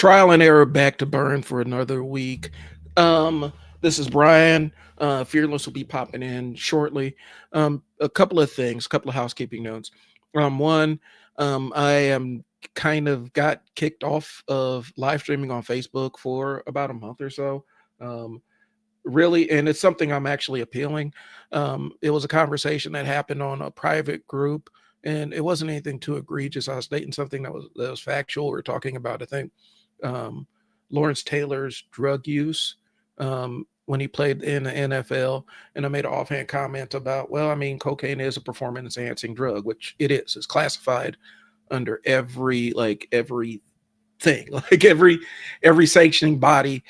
Trial and error back to burn for another week. This is Brian. Fearless will be popping in shortly. A couple of things, a couple of housekeeping notes. One, I am kind of got kicked off of live streaming on Facebook for about a month or so. Um, really, and it's something I'm actually appealing. It was a conversation that happened on a private group, and it wasn't anything too egregious. I was stating something that was factual. We are talking about, I think, um, Lawrence Taylor's drug use when he played in the NFL, and I made an offhand comment about, well, I mean, cocaine is a performance enhancing drug, which it is. It's classified under every thing, like every sanctioning body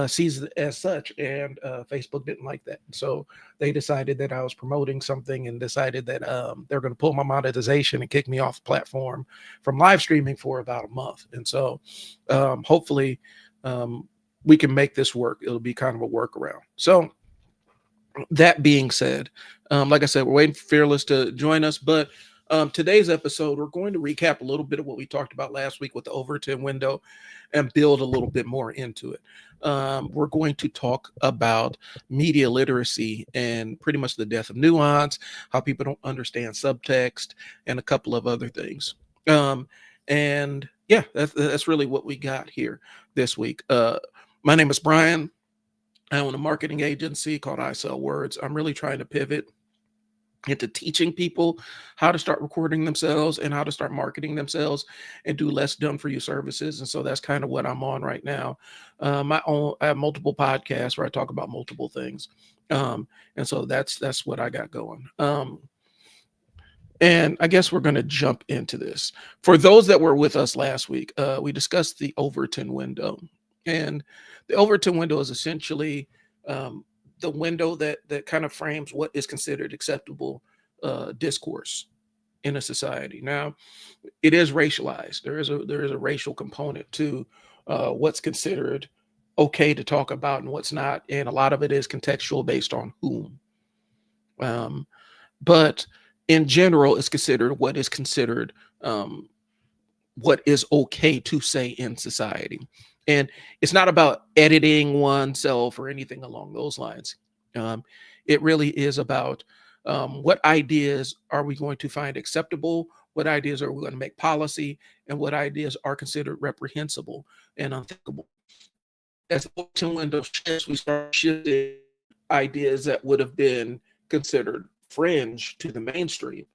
sees it as such, and Facebook didn't like that, so they decided that I was promoting something and decided that they're going to pull my monetization and kick me off the platform from live streaming for about a month. And so hopefully we can make this work. It'll be kind of a workaround. So that being said, like I said, we're waiting for Fearless to join us, but today's episode, we're going to recap a little bit of what we talked about last week with the Overton window and build a little bit more into it. We're going to talk about media literacy and pretty much the death of nuance, how people don't understand subtext, and a couple of other things. And yeah, that's really what we got here this week. My name is Brian. I own a marketing agency called I Sell Words. I'm really trying to pivot into teaching people how to start recording themselves and how to start marketing themselves and do less done for you services. And so that's kind of what I'm on right now. I have multiple podcasts where I talk about multiple things. And so that's what I got going. And I guess we're going to jump into this. For those that were with us last week, we discussed the Overton window. And the Overton window is essentially the window that kind of frames what is considered acceptable discourse in a society. Now, it is racialized. There is a racial component to what's considered okay to talk about and what's not, and a lot of it is contextual based on whom. But in general, it's considered what is considered what is okay to say in society. And it's not about editing oneself or anything along those lines. It really is about what ideas are we going to find acceptable, what ideas are we going to make policy, and what ideas are considered reprehensible and unthinkable. As the Overton window shifts, we start shifting ideas that would have been considered fringe to the mainstream.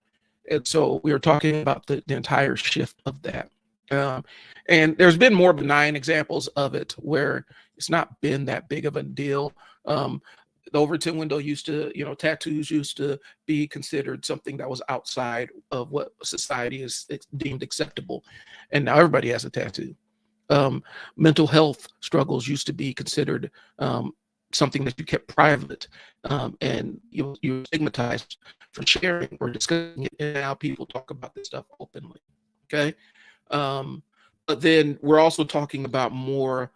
And so we are talking about the entire shift of that. And there's been more benign examples of it where it's not been that big of a deal. The Overton window used to, tattoos used to be considered something that was outside of what society is deemed acceptable. And now everybody has a tattoo. Mental health struggles used to be considered something that you kept private, and you were stigmatized for sharing or discussing it. And now people talk about this stuff openly. Okay. But then we're also talking about more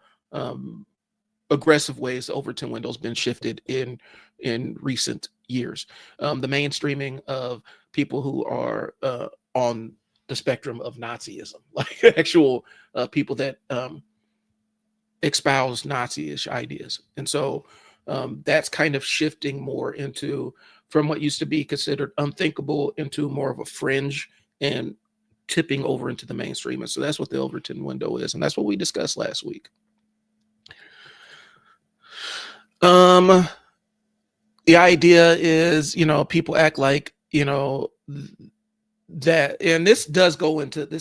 aggressive ways the Overton window has been shifted in recent years. The mainstreaming of people who are on the spectrum of Nazism, like actual people that espouse Nazi-ish ideas. And so that's kind of shifting more into, from what used to be considered unthinkable into more of a fringe and tipping over into the mainstream. And so that's what the Overton window is. And that's what we discussed last week. The idea is, people act like, that, and this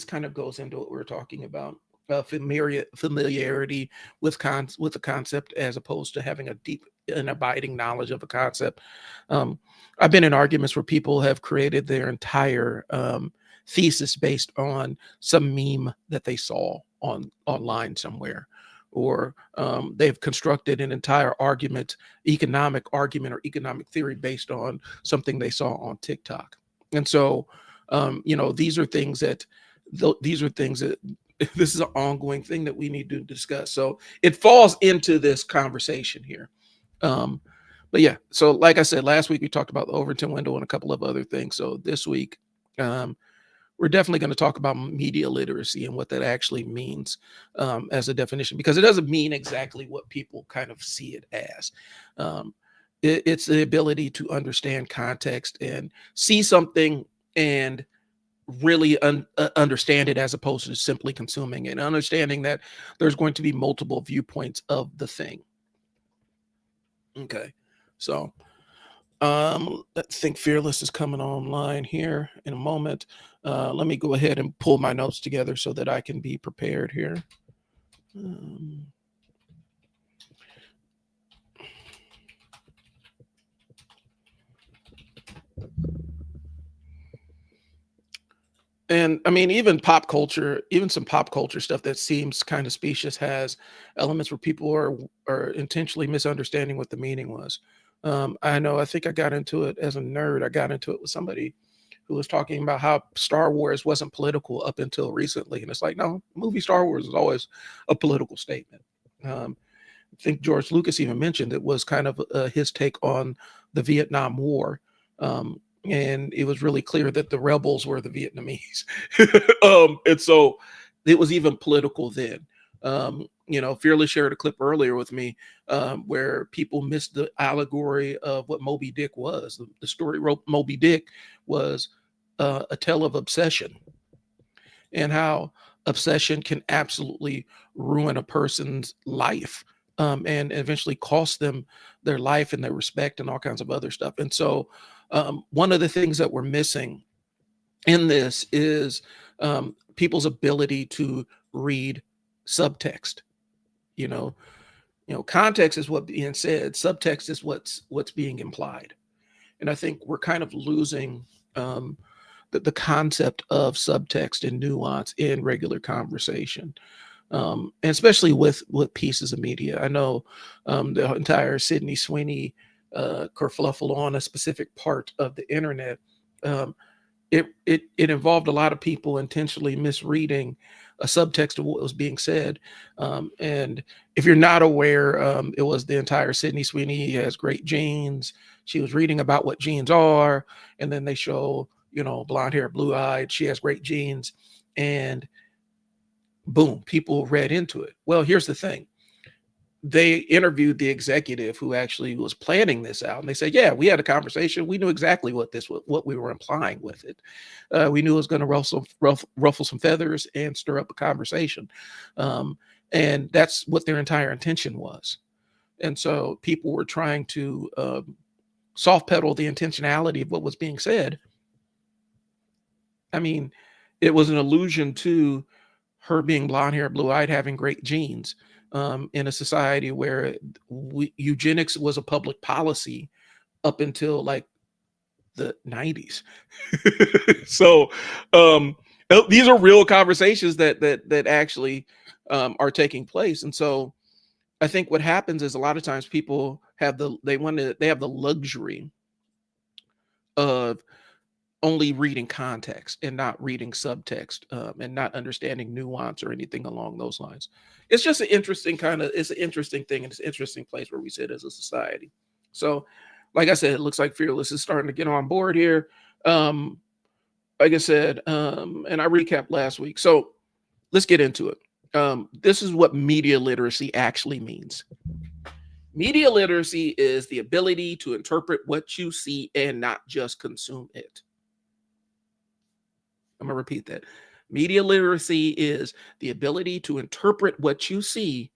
kind of goes into what we're talking about, familiarity with the concept as opposed to having a deep and abiding knowledge of a concept. I've been in arguments where people have created their entire thesis based on some meme that they saw online somewhere, or they've constructed an entire economic argument or economic theory based on something they saw on TikTok. And so these are things that this is an ongoing thing that we need to discuss. So it falls into this conversation here. But yeah, so like I said, last week we talked about the Overton window and a couple of other things. So this week we're definitely going to talk about media literacy and what that actually means as a definition, because it doesn't mean exactly what people kind of see it as. Um, it's the ability to understand context and see something and really understand it, as opposed to simply consuming it, and understanding that there's going to be multiple viewpoints of the thing. Okay, so I think Fearless is coming online here in a moment. Let me go ahead and pull my notes together so that I can be prepared here. Um, and I mean, even pop culture, even some pop culture stuff that seems kind of specious has elements where people are intentionally misunderstanding what the meaning was. I know. I think I got into it as a nerd. I got into it with somebody who was talking about how Star Wars wasn't political up until recently, and it's like, no, movie Star Wars is always a political statement. Um, I think George Lucas even mentioned it was kind of his take on the Vietnam War. And it was really clear that the rebels were the Vietnamese. And so it was even political then. Fearless shared a clip earlier with me where people missed the allegory of what Moby Dick was. The story Moby Dick was a tale of obsession, and how obsession can absolutely ruin a person's life, and eventually cost them their life and their respect and all kinds of other stuff. And so, one of the things that we're missing in this is people's ability to read subtext. You know, context is what being said. Subtext is what's being implied. And I think we're kind of losing um, the concept of subtext and nuance in regular conversation, and especially with pieces of media. I know the entire Sydney Sweeney kerfluffle on a specific part of the internet. Um, it involved a lot of people intentionally misreading a subtext of what was being said. And if you're not aware, it was the entire Sydney Sweeney has great genes. She was reading about what genes are, and then they show, blonde hair, blue eyed. She has great genes, and boom, people read into it. Well, here's the thing: they interviewed the executive who actually was planning this out, and they said, yeah, we had a conversation, we knew exactly what we were implying with it. We knew it was going to ruffle some feathers and stir up a conversation, and that's what their entire intention was. And so people were trying to soft pedal the intentionality of what was being said. I mean, it was an allusion to her being blonde hair, blue eyed, having great genes, in a society where eugenics was a public policy up until like the 90s. So these are real conversations that actually are taking place. And so I think what happens is a lot of times people they have the luxury of only reading context and not reading subtext, and not understanding nuance or anything along those lines. It's just it's an interesting thing, and it's an interesting place where we sit as a society. So, like I said, it looks like Fearless is starting to get on board here. Like I said, and I recapped last week. So let's get into it. This is what media literacy actually means. Media literacy is the ability to interpret what you see and not just consume it. I'm going to repeat that. Media literacy is the ability to interpret what you see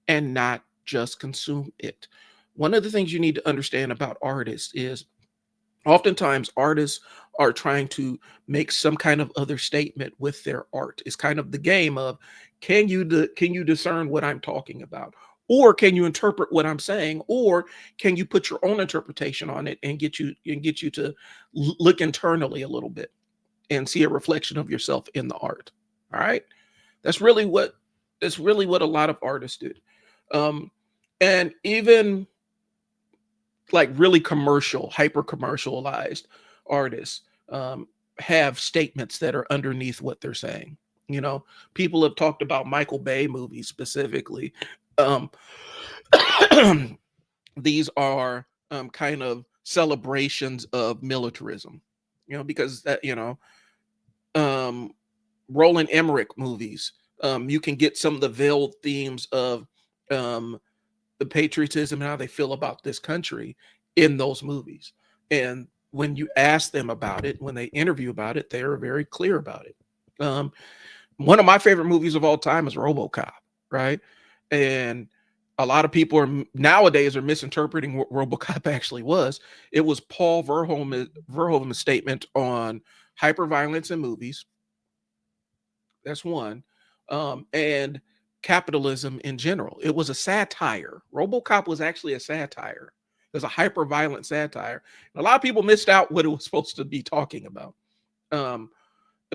and not just consume it. One of the things you need to understand about artists is oftentimes artists are trying to make some kind of other statement with their art. It's kind of the game of, can you discern what I'm talking about? Or can you interpret what I'm saying? Or can you put your own interpretation on it and get you to look internally a little bit and see a reflection of yourself in the art? All right. That's really what a lot of artists do. And even like really hyper commercialized artists have statements that are underneath what they're saying. People have talked about Michael Bay movies specifically. These are kind of celebrations of militarism, because that, um, Roland Emmerich movies. You can get some of the veiled themes of um, the patriotism and how they feel about this country in those movies. And when you ask them about it, when they interview about it, they are very clear about it. Um, one of my favorite movies of all time is RoboCop, right? And a lot of people are nowadays are misinterpreting what RoboCop actually was. It was Paul Verhoeven's statement on hyperviolence in movies. That's one. And capitalism in general. It was a satire. RoboCop was actually a satire. It was a hyper-violent satire. And a lot of people missed out what it was supposed to be talking about.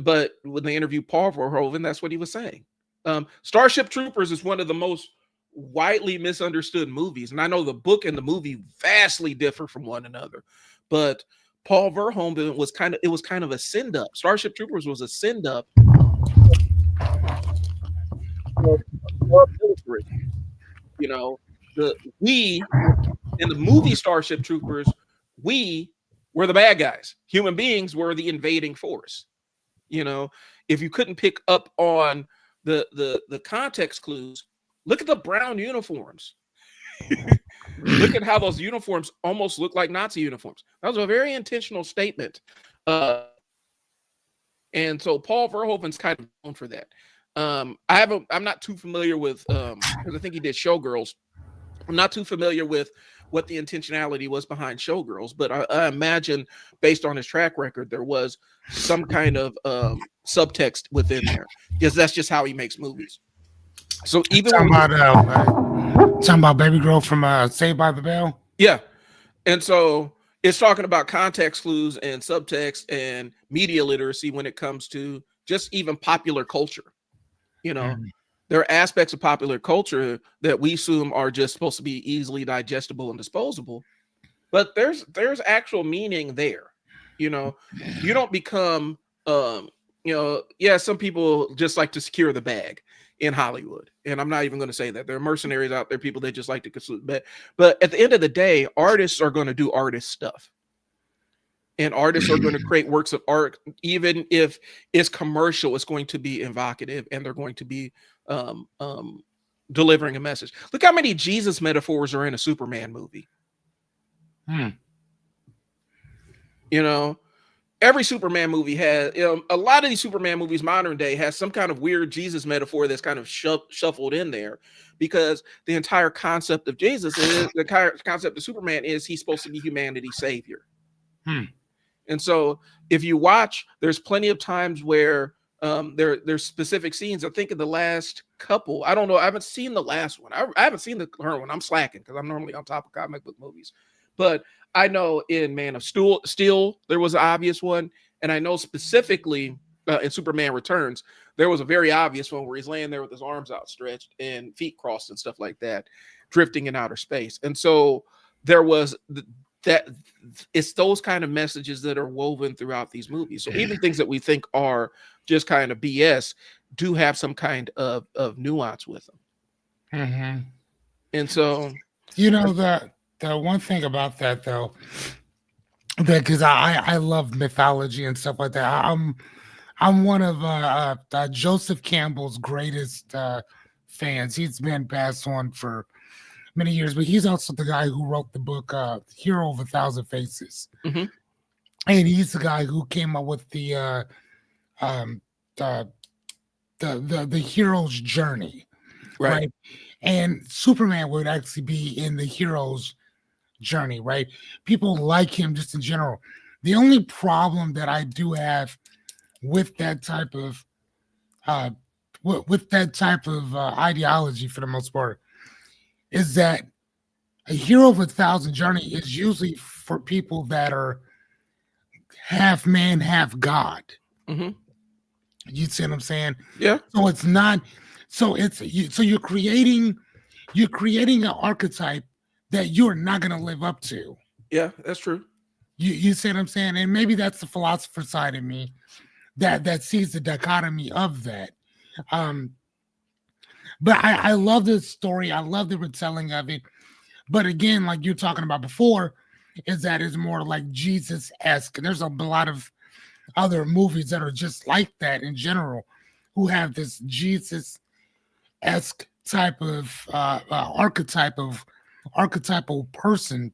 But when they interviewed Paul Verhoeven, that's what he was saying. Starship Troopers is one of the most widely misunderstood movies. And I know the book and the movie vastly differ from one another. But Paul Verhoeven was kind of a send-up. Starship Troopers was a send-up. You know, we in the movie Starship Troopers, we were the bad guys. Human beings were the invading force. You know, if you couldn't pick up on the context clues, look at the brown uniforms. Look at how those uniforms almost look like Nazi uniforms. That was a very intentional statement. And so Paul Verhoeven's kind of known for that. I'm not too familiar with because I think he did Showgirls. I'm not too familiar with what the intentionality was behind Showgirls, but I imagine based on his track record, there was some kind of subtext within there, because that's just how he makes movies. So even talking about Baby Girl from Saved by the Bell. Yeah, and so it's talking about context clues and subtext and media literacy when it comes to just even popular culture. You know, there are aspects of popular culture that we assume are just supposed to be easily digestible and disposable, but there's actual meaning there. You know, you don't become, some people just like to secure the bag in Hollywood. And I'm not even going to say that. There are mercenaries out there, people that just like to consume the bag. But at the end of the day, artists are going to do artist stuff. And artists are going to create works of art, even if it's commercial, it's going to be evocative and they're going to be delivering a message. Look how many Jesus metaphors are in a Superman movie. You know, every Superman movie has, a lot of these Superman movies modern day has some kind of weird Jesus metaphor that's kind of shuffled in there, because the entire concept of Jesus is, the concept of Superman is he's supposed to be humanity's savior. And so if you watch, there's plenty of times where there's specific scenes. I think in the last couple, I don't know, I haven't seen the last one. I haven't seen the current one. I'm slacking because I'm normally on top of comic book movies. But I know in Man of Steel, there was an obvious one. And I know specifically in Superman Returns, there was a very obvious one where he's laying there with his arms outstretched and feet crossed and stuff like that, drifting in outer space. And so there was that it's those kind of messages that are woven throughout these movies. So even things that we think are just kind of BS do have some kind of nuance with them. And so, the one thing about that though, that because I love mythology and stuff like that. I'm one of Joseph Campbell's greatest fans. He's been passed on for many years, but he's also the guy who wrote the book Hero of a Thousand Faces. And he's the guy who came up with the hero's journey, right? And Superman would actually be in the hero's journey, right? People like him just in general. The only problem that I do have with that type of ideology, for the most part, is that a hero of a thousand journey is usually for people that are half man, half God. You see what I'm saying? Yeah. So it's not. So you're creating an archetype that you're not going to live up to. Yeah, that's true. You see what I'm saying? And maybe that's the philosopher side of me that sees the dichotomy of that. But I love this story. I love the retelling of it. But again, like you're talking about before, is that it's more like Jesus-esque. There's a lot of other movies that are just like that in general, who have this Jesus esque type of archetypal person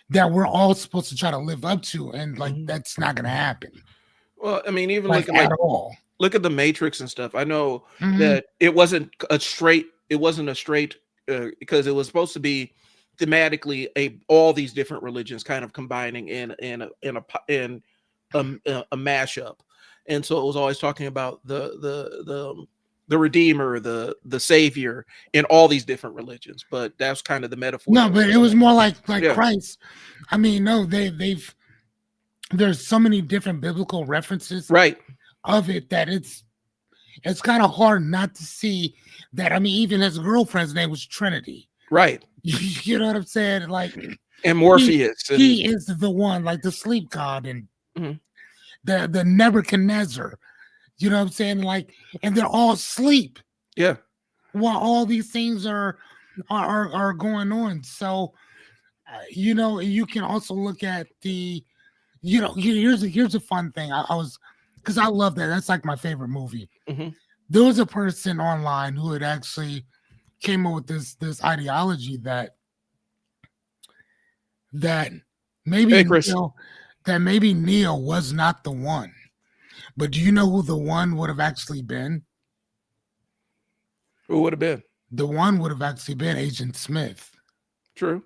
that we're all supposed to try to live up to, and like Mhm. that's not gonna happen, Well, I mean, even like at all. look at the Matrix and stuff. I know Mhm. that it wasn't a straight because it was supposed to be thematically a all these different religions kind of combining in a mashup, and so it was always talking about the Redeemer, the Savior in all these different religions. But that's kind of the metaphor No, that was but it going was on. more like Yeah, Christ. I mean, no, they've there's so many different biblical references right, of it that it's kind of hard not to see that. I mean, even his girlfriend's name was Trinity. right, You know what I'm saying? Like and he Morpheus and he is the one, like the sleep god and mhm, the Nebuchadnezzar. You know what I'm saying? Like, and they're all asleep yeah, while all these things are going on. So, you know, you can also look at the, you know, here's a fun thing. I was because I love that. That's like my favorite movie. hmm There was a person online who had actually came up with this ideology that maybe Hey, Chris, Neo was not the one. But do you know who the one would have actually been? who would have been The one would have actually been Agent Smith, true?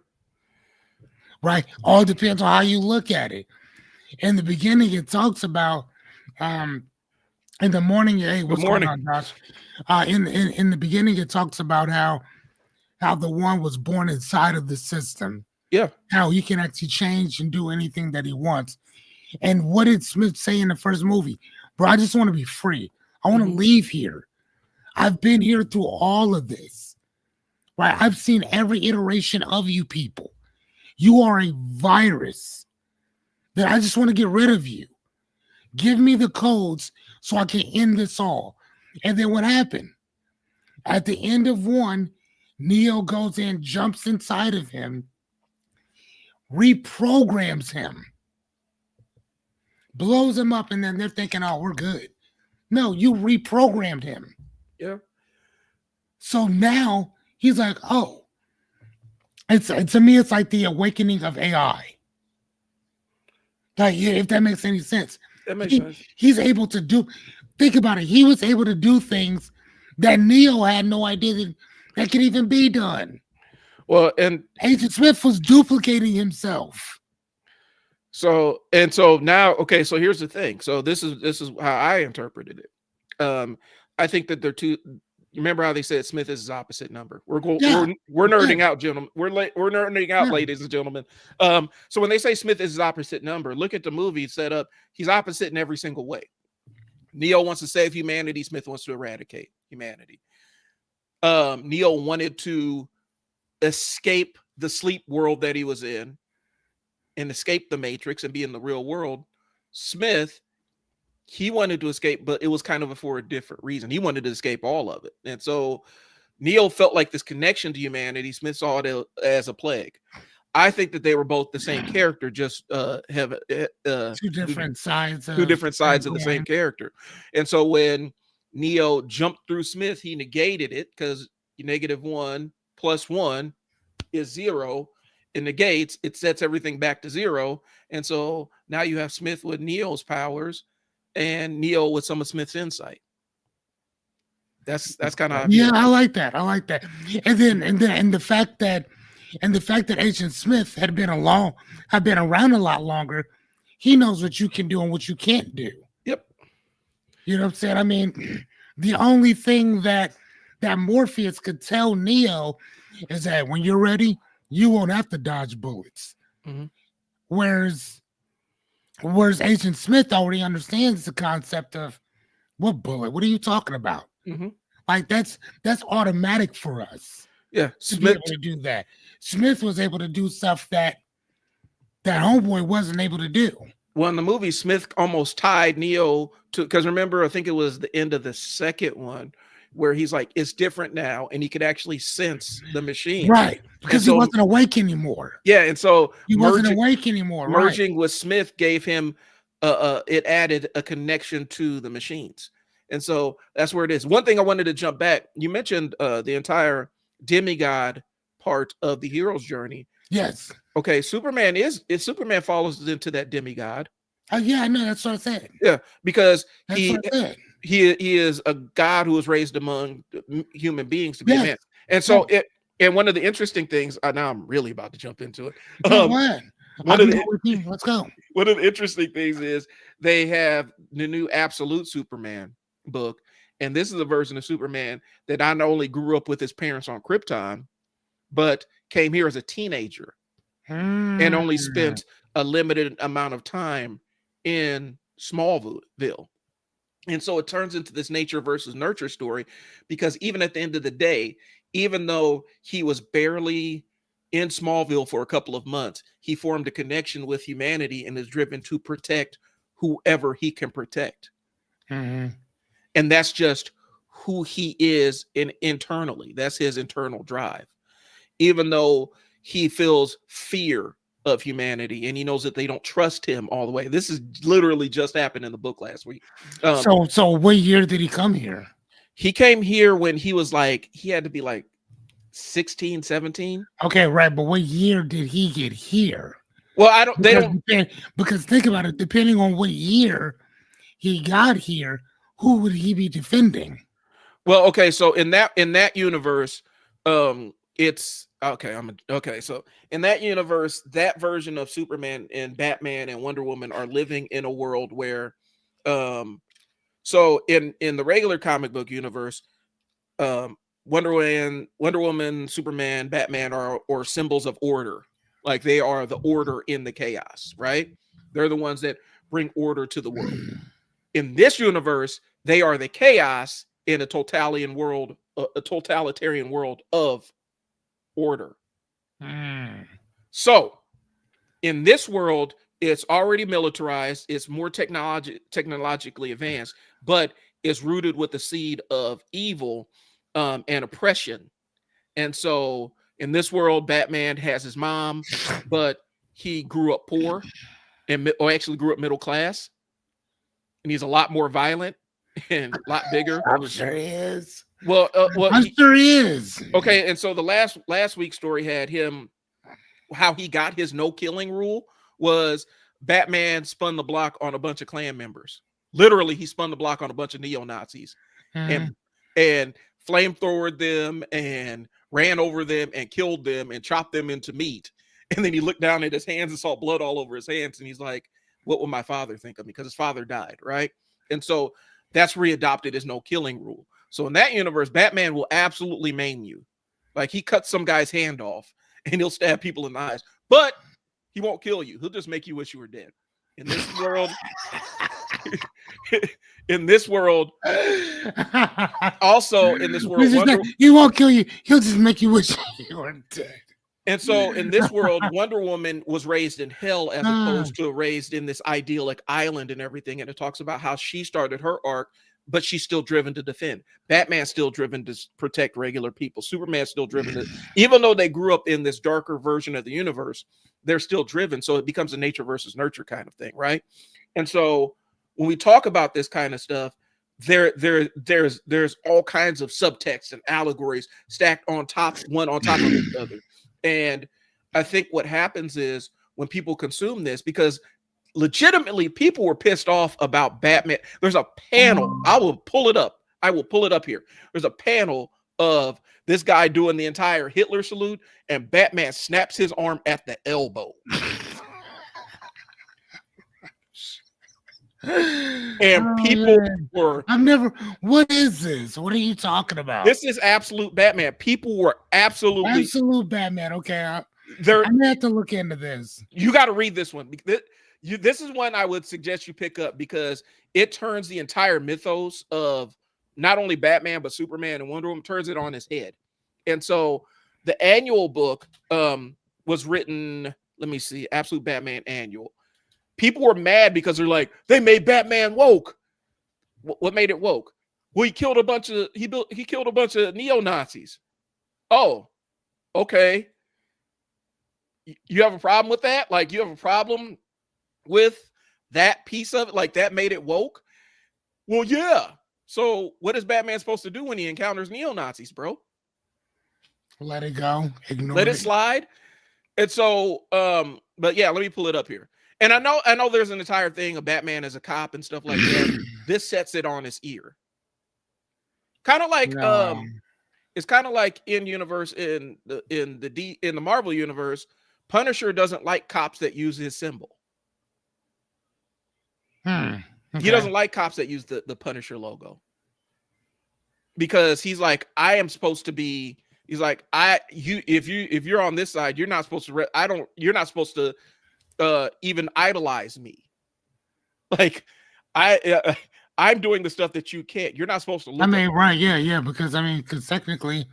right? All depends on how you look at it. In the beginning, it talks about um in the morning. Hey, Good what's going morning. on, Josh? In the beginning, it talks about how the one was born inside of the system, Yeah, how he can actually change and do anything that he wants. And what did Smith say in the first movie? Bro, I just want to be free. I want to hmm leave here. I've been here through all of this, right? I've seen every iteration of you people. You are a virus that I just want to get rid of you. Give me the codes so I can end this all. And then what happened? At the end of one, Neo goes in, jumps inside of him, reprograms him, blows him up, and then they're thinking, oh, we're good. No, you reprogrammed him. yeah. So now he's like, oh, it's to me, it's like the awakening of AI. Like, yeah, if that makes any sense. That makes sense. He's able to do, think about it. He was able to do things that Neo had no idea that could even be done. Well, and Agent Smith was duplicating himself. so now, okay. So here's the thing. So this is how I interpreted it. I think that they're two. Remember how they said Smith is his opposite number? Yeah. We're Yeah. nerding out, gentlemen. We're nerding out, Yeah. ladies and gentlemen. So when they say Smith is his opposite number, look at the movie set up. He's opposite in every single way. Neo wants to save humanity. Smith wants to eradicate humanity. Neo wanted to escape the sleep world that he was in and escape the matrix and be in the real world. Smith, he wanted to escape, but it was kind of for a different reason. He wanted to escape all of it. And so Neo felt like this connection to humanity. Smith saw it as a plague. I think that they were both the same character, just have Two different sides two different sides of the yeah. same character. And so when Neo jumped through Smith, he negated it because -1 + 1 is 0. It negates, it sets everything back to 0. And so now you have Smith with Neo's powers and Neo with some of Smith's insight. That's kind of Yeah, I like that. I like that. And the fact that Agent Smith had been around a lot longer, he knows what you can do and what you can't do. Yep. You know what I'm saying? I mean, the only thing that Morpheus could tell Neo is that when you're ready, you won't have to dodge bullets. Mhm. Whereas Agent Smith already understands the concept of what bullet? What are you talking about? Mhm. Like that's automatic for us Yeah, to be Smith. able to do that. Smith was able to do stuff that homeboy wasn't able to do. Well, in the movie, Smith almost tied Neo to, because remember, I think it was the end of the second one where he's like, it's different now, and he could actually sense the machine. Right. Because so- he wasn't awake anymore. Yeah, and so He wasn't awake anymore. Right. merging with Smith gave him it added a connection to the machines. And so that's where it is. One thing I wanted to jump back, you mentioned the entire demigod part of the hero's journey. Yes. Okay, Superman follows into that demigod. Oh yeah, I know. That's what I said. Yeah, because That's what I said. he is a god who was raised among human beings to be a Yes. man. And so and one of the interesting things, now I'm really about to jump into it. Go ahead. Let's go. One of the interesting things is they have the new Absolute Superman book, and this is a version of Superman that not only grew up with his parents on Krypton, but came here as a teenager and only spent a limited amount of time in Smallville. And so it turns into this nature versus nurture story, because even at the end of the day, even though he was barely in Smallville for a couple of months, he formed a connection with humanity and is driven to protect whoever he can protect. Mm-hmm. And that's just who he is internally. That's his internal drive. Even though he feels fear of humanity and he knows that they don't trust him all the way. This is literally just happened in the book last week. So what year did he come here? He came here when he was he had to be 16, 17. Okay, right. But what year did he get here? Well, because think about it, depending on what year he got here, who would he be defending? Well, okay, so in that universe, it's okay. So in that universe, that version of Superman and Batman and Wonder Woman are living in a world where, so in the regular comic book universe, Wonder Woman, Superman, Batman are symbols of order. Like they are the order in the chaos, right? They're the ones that bring order to the world. In this universe, they are the chaos in a totalitarian world of order. So in this world, it's already militarized, it's more technologically advanced, but it's rooted with the seed of evil and oppression. And so in this world, Batman has his mom, but he grew up poor or actually grew up middle class, and he's a lot more violent and a lot bigger. I'm sure he is. Well, I'm sure he is. Okay, and so the last week's story had him, how he got his no killing rule was Batman spun the block on a bunch of Klan members. Literally, he spun the block on a bunch of neo-Nazis and flamethrowered them and ran over them and killed them and chopped them into meat. And then he looked down at his hands and saw blood all over his hands, and he's like, what would my father think of me? Because his father died, right? And so that's readopted his no killing rule. So in that universe, Batman will absolutely maim you. Like he cuts some guy's hand off and he'll stab people in the eyes, but he won't kill you. He'll just make you wish you were dead. In this world, also in this world, he won't kill you. He'll just make you wish you were dead. And so in this world, Wonder Woman was raised in hell as opposed to raised in this idyllic island and everything. And it talks about how she started her arc, but she's still driven to defend. Batman's still driven to protect regular people. Superman's still driven to, even though they grew up in this darker version of the universe, they're still driven. So it becomes a nature versus nurture kind of thing, right? And so when we talk about this kind of stuff, there's all kinds of subtext and allegories stacked on top of each other. And I think what happens is when people consume this, because legitimately people were pissed off about Batman. There's a panel. I will pull it up here. There's a panel of this guy doing the entire Hitler salute, and Batman snaps his arm at the elbow. And people were, what is this? What are you talking about? This is absolute Batman. People were absolute Batman. Okay. I'm gonna have to look into this. You got to read this one. This is one I would suggest you pick up because it turns the entire mythos of not only Batman, but Superman and Wonder Woman, turns it on his head. And so the annual book was written, let me see, Absolute Batman Annual. People were mad because they're like, they made Batman woke. What made it woke? Well, he killed a bunch of neo-Nazis. Oh, okay. You have a problem with that? Like, you have a problem with that piece of it, like that made it woke. Well, yeah. So what is Batman supposed to do when he encounters neo-Nazis, bro? Let it go. Ignore Let it it. slide. And so, but yeah, let me pull it up here. And I know there's an entire thing of Batman as a cop and stuff like that. This sets it on its ear. Kind of like No. it's kind of like in the Marvel universe, Punisher doesn't like cops that use his symbol. Okay. He doesn't like cops that use the Punisher logo. Because he's like, I am supposed to be, he's like, if you're on this side, you're not supposed to you're not supposed to even idolize me. Like I'm doing the stuff that you can't. You're not supposed to look. I mean, right, yeah, because technically,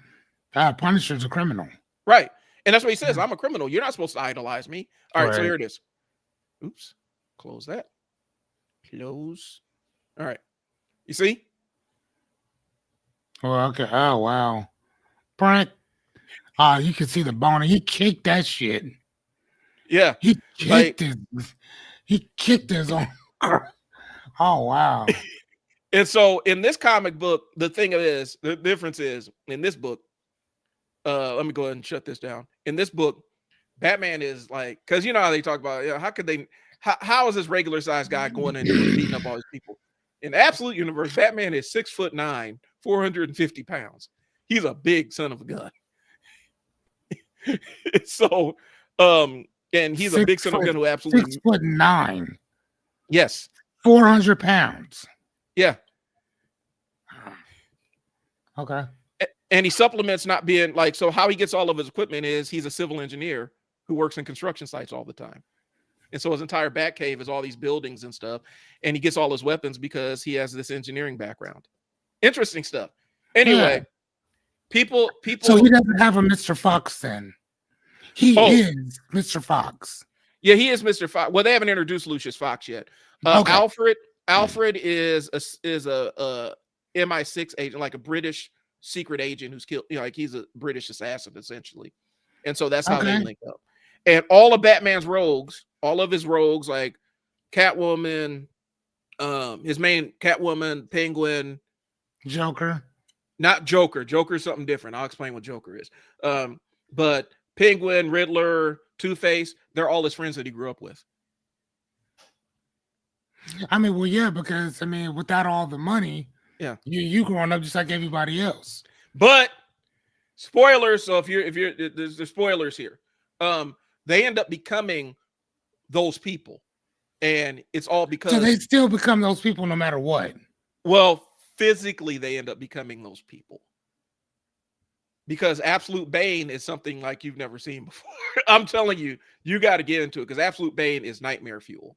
Punisher's a criminal. Right. And that's what he says. I'm a criminal. You're not supposed to idolize me. All right, so here it is. Oops. Close that. Close. All right. You see? Oh, okay. Oh, wow. Brent. You can see the bone. He kicked that shit. Yeah. He kicked his own. Oh, wow. And so in this comic book, the difference is in this book, let me go ahead and shut this down. In this book, Batman is like, because you know how they talk about, how could they, how is this regular sized guy going and beating up all these people? In the Absolute Universe, Batman is 6'9", 450 pounds. He's a big son of a gun. So, and he's a big son of a gun who absolutely 6'9". Yes. 400 pounds. Yeah. Okay. And he supplements not being like, so how he gets all of his equipment is he's a civil engineer who works in construction sites all the time. And so his entire Batcave is all these buildings and stuff. And he gets all his weapons because he has this engineering background. Interesting stuff. Anyway, people. So he doesn't have a Mr. Fox then. He is Mr. Fox. Yeah, he is Mr. Fox. Well, they haven't introduced Lucius Fox yet. Okay. Alfred is a MI6 agent, like a British secret agent who's killed, like he's a British assassin essentially. And so that's how they link up. And all of Batman's rogues, all of his rogues, like Catwoman, his main Catwoman, Penguin, Joker. Not Joker. Joker is something different. I'll explain what Joker is. But Penguin, Riddler, Two-Face, they're all his friends that he grew up with. I mean, well, yeah, because without all the money, you growing up just like everybody else. But spoilers. So if you're there's spoilers here. They end up becoming those people, and it's all because so they still become those people no matter what. Well, physically they end up becoming those people because Absolute Bane is something like you've never seen before. I'm telling you, you got to get into it because Absolute Bane is nightmare fuel.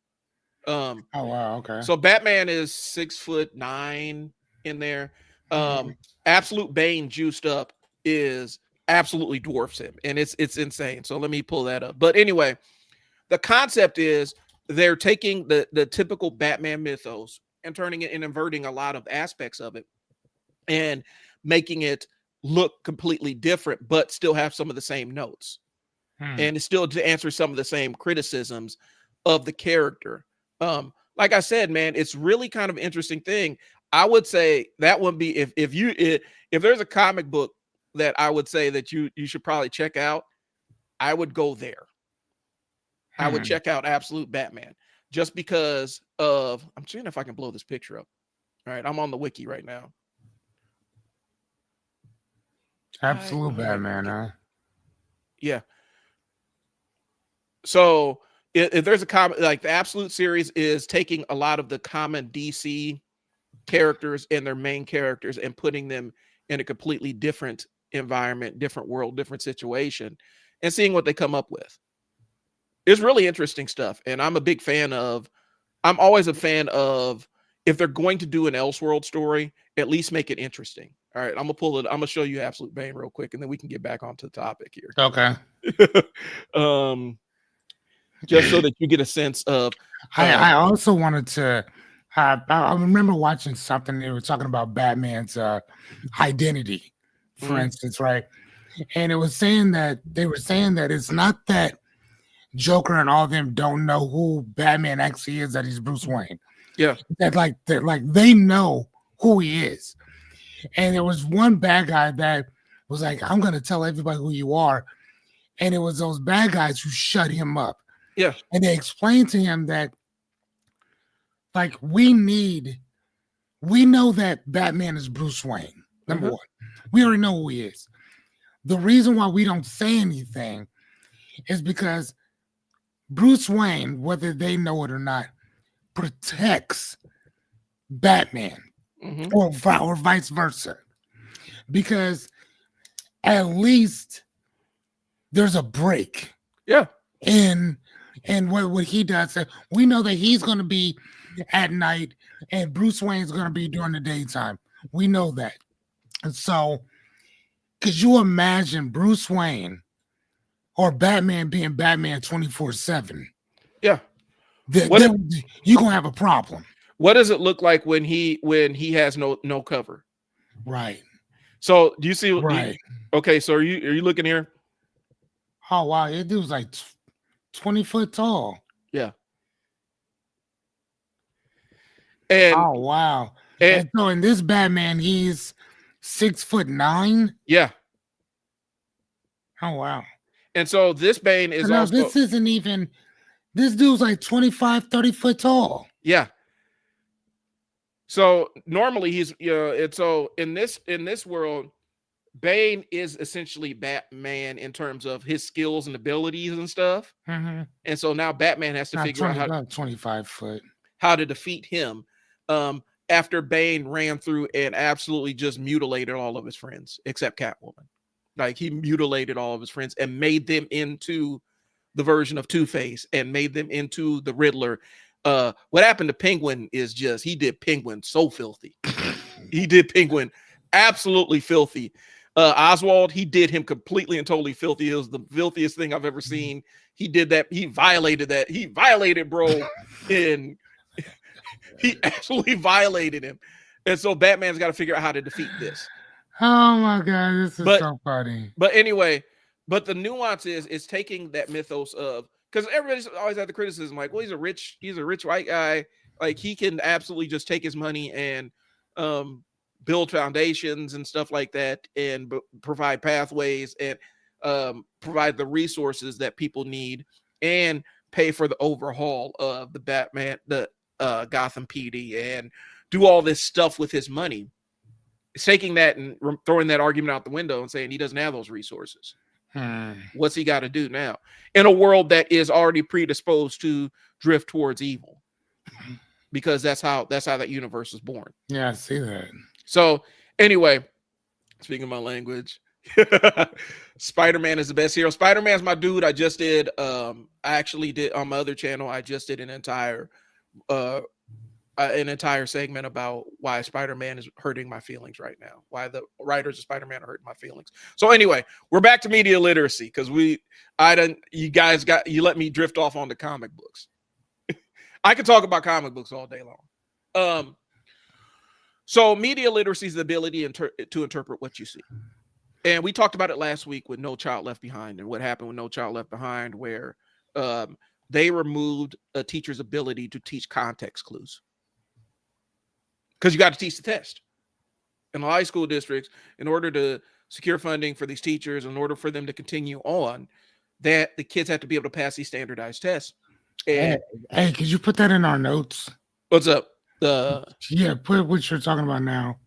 Oh wow, okay. So Batman is 6'9" in there. Absolute Bane juiced up is absolutely dwarfs him, and it's insane. So let me pull that up. But anyway, the concept is they're taking the typical Batman mythos and turning it and inverting a lot of aspects of it and making it look completely different, but still have some of the same notes. And it's still to answer some of the same criticisms of the character. Like I said, man, it's really kind of interesting thing. I would say that would be if there's a comic book that I would say that you should probably check out, I would go there. I would check out Absolute Batman just because of, I'm seeing if I can blow this picture up. All right, I'm on the wiki right now. Absolute Batman, huh? Yeah. So if there's a comic, like the Absolute series is taking a lot of the common DC characters and their main characters and putting them in a completely different environment, different world, different situation, and seeing what they come up with. It's really interesting stuff. And I'm always a fan of, if they're going to do an Elseworld story, at least make it interesting. All right, I'm gonna show you Absolute Bane real quick, and then we can get back onto the topic here. Okay. Just so that you get a sense of. I also wanted to. I remember watching something. They were talking about Batman's identity, for instance, right? And it was saying that it's not that Joker and all of them don't know who Batman actually is, that he's Bruce Wayne. Yeah. That they know who he is. And there was one bad guy that was like, I'm gonna tell everybody who you are. And it was those bad guys who shut him up. Yeah. And they explained to him that, like, we know that Batman is Bruce Wayne. Number one, we already know who he is. The reason why we don't say anything is because Bruce Wayne, whether they know it or not, protects Batman, or vice versa, because at least there's a break. Yeah. In what he does. We know that he's going to be at night and Bruce Wayne's going to be during the daytime. We know that. And so, could you imagine Bruce Wayne or Batman being Batman 24/7? Yeah. You're going to have a problem. What does it look like when he has no cover? Right. So do you see? Right. Okay. So are you looking here? Oh wow, it dude's like 20 foot tall. Yeah. And oh wow. And so in this Batman, he's 6'9". Yeah. Oh wow. And so this Bane is now, this isn't even, this dude's like 25, 30 foot tall. Yeah. So normally he's, and so in this world, Bane is essentially Batman in terms of his skills and abilities and stuff. And so now Batman has to figure out how 25 foot how to defeat him. After Bane ran through and absolutely just mutilated all of his friends except Catwoman. Like, he mutilated all of his friends and made them into the version of Two-Face and made them into the Riddler. What happened to Penguin is just, he did Penguin so filthy. He did Penguin absolutely filthy. Oswald, he did him completely and totally filthy. It was the filthiest thing I've ever seen. He did that. He violated that. He violated bro. And he absolutely violated him. And so Batman's got to figure out how to defeat this. Oh my God, this is so funny. But anyway, but the nuance is taking that mythos of, because everybody's always had the criticism, like, well, he's a rich white guy. Like, he can absolutely just take his money and build foundations and stuff like that, and provide pathways and provide the resources that people need, and pay for the overhaul of the Batman, the Gotham PD, and do all this stuff with his money. It's taking that and throwing that argument out the window and saying he doesn't have those resources. What's he got to do now in a world that is already predisposed to drift towards evil? Because that's how that universe was born. Yeah, I see that. So anyway, speaking my language, Spider-Man is the best hero. Spider-Man's my dude. I just did. I actually did on my other channel. I just did an entire segment about why Spider-Man is hurting my feelings right now. Why the writers of Spider-Man are hurting my feelings. So anyway, we're back to media literacy, because you let me drift off onto comic books. I could talk about comic books all day long. So media literacy is the ability to interpret what you see. And we talked about it last week with No Child Left Behind, and what happened with No Child Left Behind, where they removed a teacher's ability to teach context clues. Because you got to teach the test. In the high school districts, in order to secure funding for these teachers, in order for them to continue on, that the kids have to be able to pass these standardized tests. And hey, could you put that in our notes? What's up? Yeah, put what you're talking about now.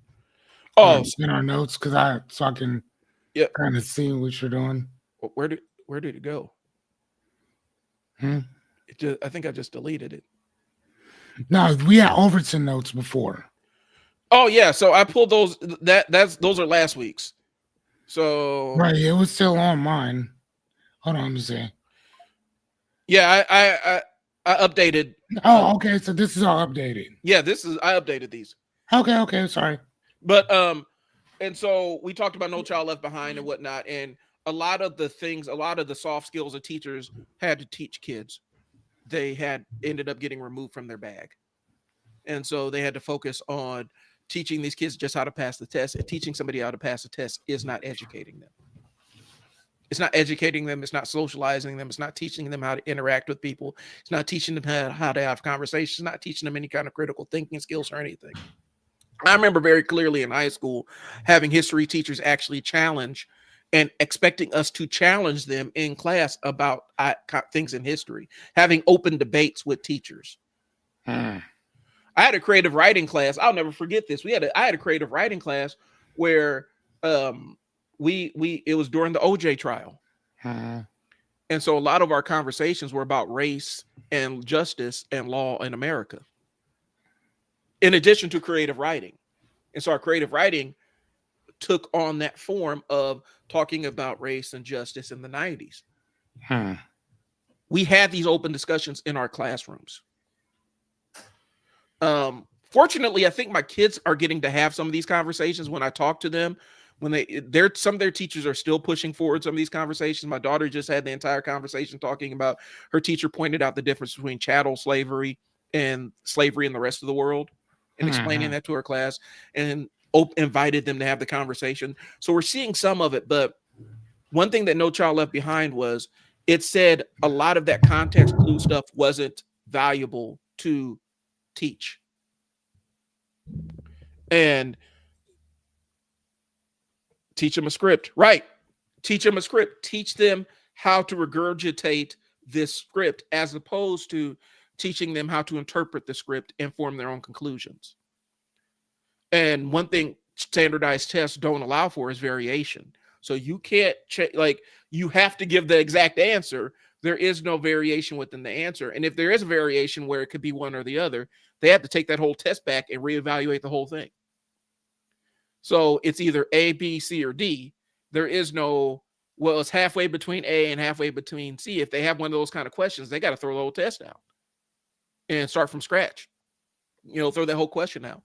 In our notes, because I can kind of see what you're doing. Where did it go? I think I just deleted it. No, we had Overton notes before. Oh yeah, so I pulled those. Those are last week's. So right, it was still on mine. Hold on, let me see. Yeah, I updated. Oh, okay. So this is all updated. Yeah, I updated these. Okay, sorry. But and so we talked about No Child Left Behind and whatnot, and a lot of the soft skills that teachers had to teach kids, they ended up getting removed from their bag. And so they had to focus on teaching these kids just how to pass the test, and teaching somebody how to pass the test is not educating them. It's not educating them. It's not socializing them. It's not teaching them how to interact with people. It's not teaching them how to have conversations. It's not teaching them any kind of critical thinking skills or anything. I remember very clearly in high school having history teachers actually challenge and expecting us to challenge them in class about things in history, having open debates with teachers. Hmm. I had a creative writing class. I'll never forget this. I had a creative writing class where um, we it was during the OJ trial. Hmm. And so a lot of our conversations were about race and justice and law in America, in addition to creative writing. And so our creative writing took on that form of talking about race and justice in the 90s. Hmm. We had these open discussions in our classrooms. Fortunately, I think my kids are getting to have some of these conversations when I talk to them. When some of their teachers are still pushing forward some of these conversations. My daughter just had the entire conversation talking about her teacher pointed out the difference between chattel slavery and slavery in the rest of the world, and explaining Hmm. that to her class, and invited them to have the conversation. So we're seeing some of it, but one thing that No Child Left Behind was, it said a lot of that context clue stuff wasn't valuable to teach. And teach them a script, right? Teach them a script. Teach them how to regurgitate this script, as opposed to teaching them how to interpret the script and form their own conclusions. And one thing standardized tests don't allow for is variation. So you can't like, you have to give the exact answer. There is no variation within the answer. And if there is a variation where it could be one or the other, they have to take that whole test back and reevaluate the whole thing. So it's either A, B, C, or D. There is no, well, it's halfway between A and halfway between C. If they have one of those kind of questions, they got to throw the whole test out and start from scratch. Throw that whole question out.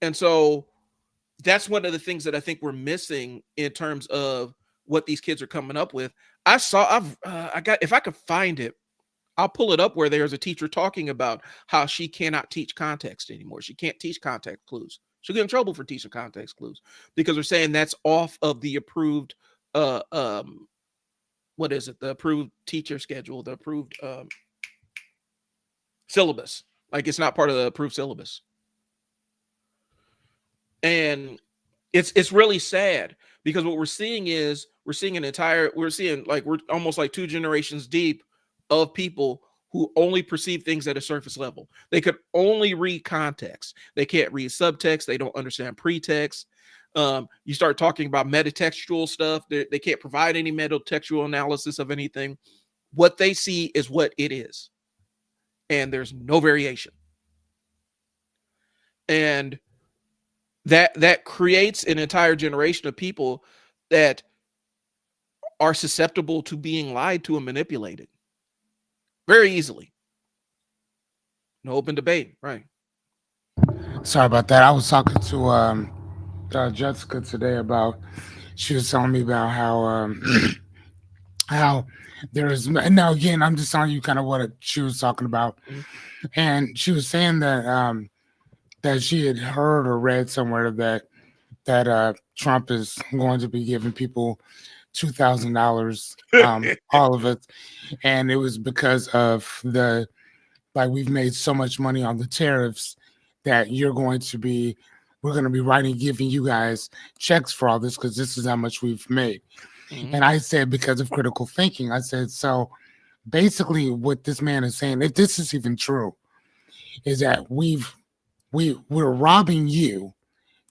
And so that's one of the things that I think we're missing in terms of what these kids are coming up with. If I could find it, I'll pull it up, where there's a teacher talking about how she cannot teach context anymore. She can't teach context clues. She'll get in trouble for teaching context clues because they're saying that's off of the approved, uh, um, what is it? The approved teacher schedule, the approved syllabus. Like, it's not part of the approved syllabus. And it's really sad, because what we're seeing is we're seeing we're almost like two generations deep of people who only perceive things at a surface level. They could only read context. They can't read subtext. They don't understand pretext. You start talking about metatextual stuff. They can't provide any metatextual analysis of anything. What they see is what it is, and there's no variation. And that creates an entire generation of people that are susceptible to being lied to and manipulated very easily. No open debate, right? Sorry about that. I was talking to Jessica today about. She was telling me about how there is now again. I'm just telling you kind of what she was talking about, Mhm. and she was saying that she had heard or read somewhere that Trump is going to be giving people $2,000, all of it, and it was because of the like we've made so much money on the tariffs that we're going to be writing, giving you guys checks for all this because this is how much we've made. Mhm. And I said, because of critical thinking, I said, so basically what this man is saying, if this is even true, is that we're robbing you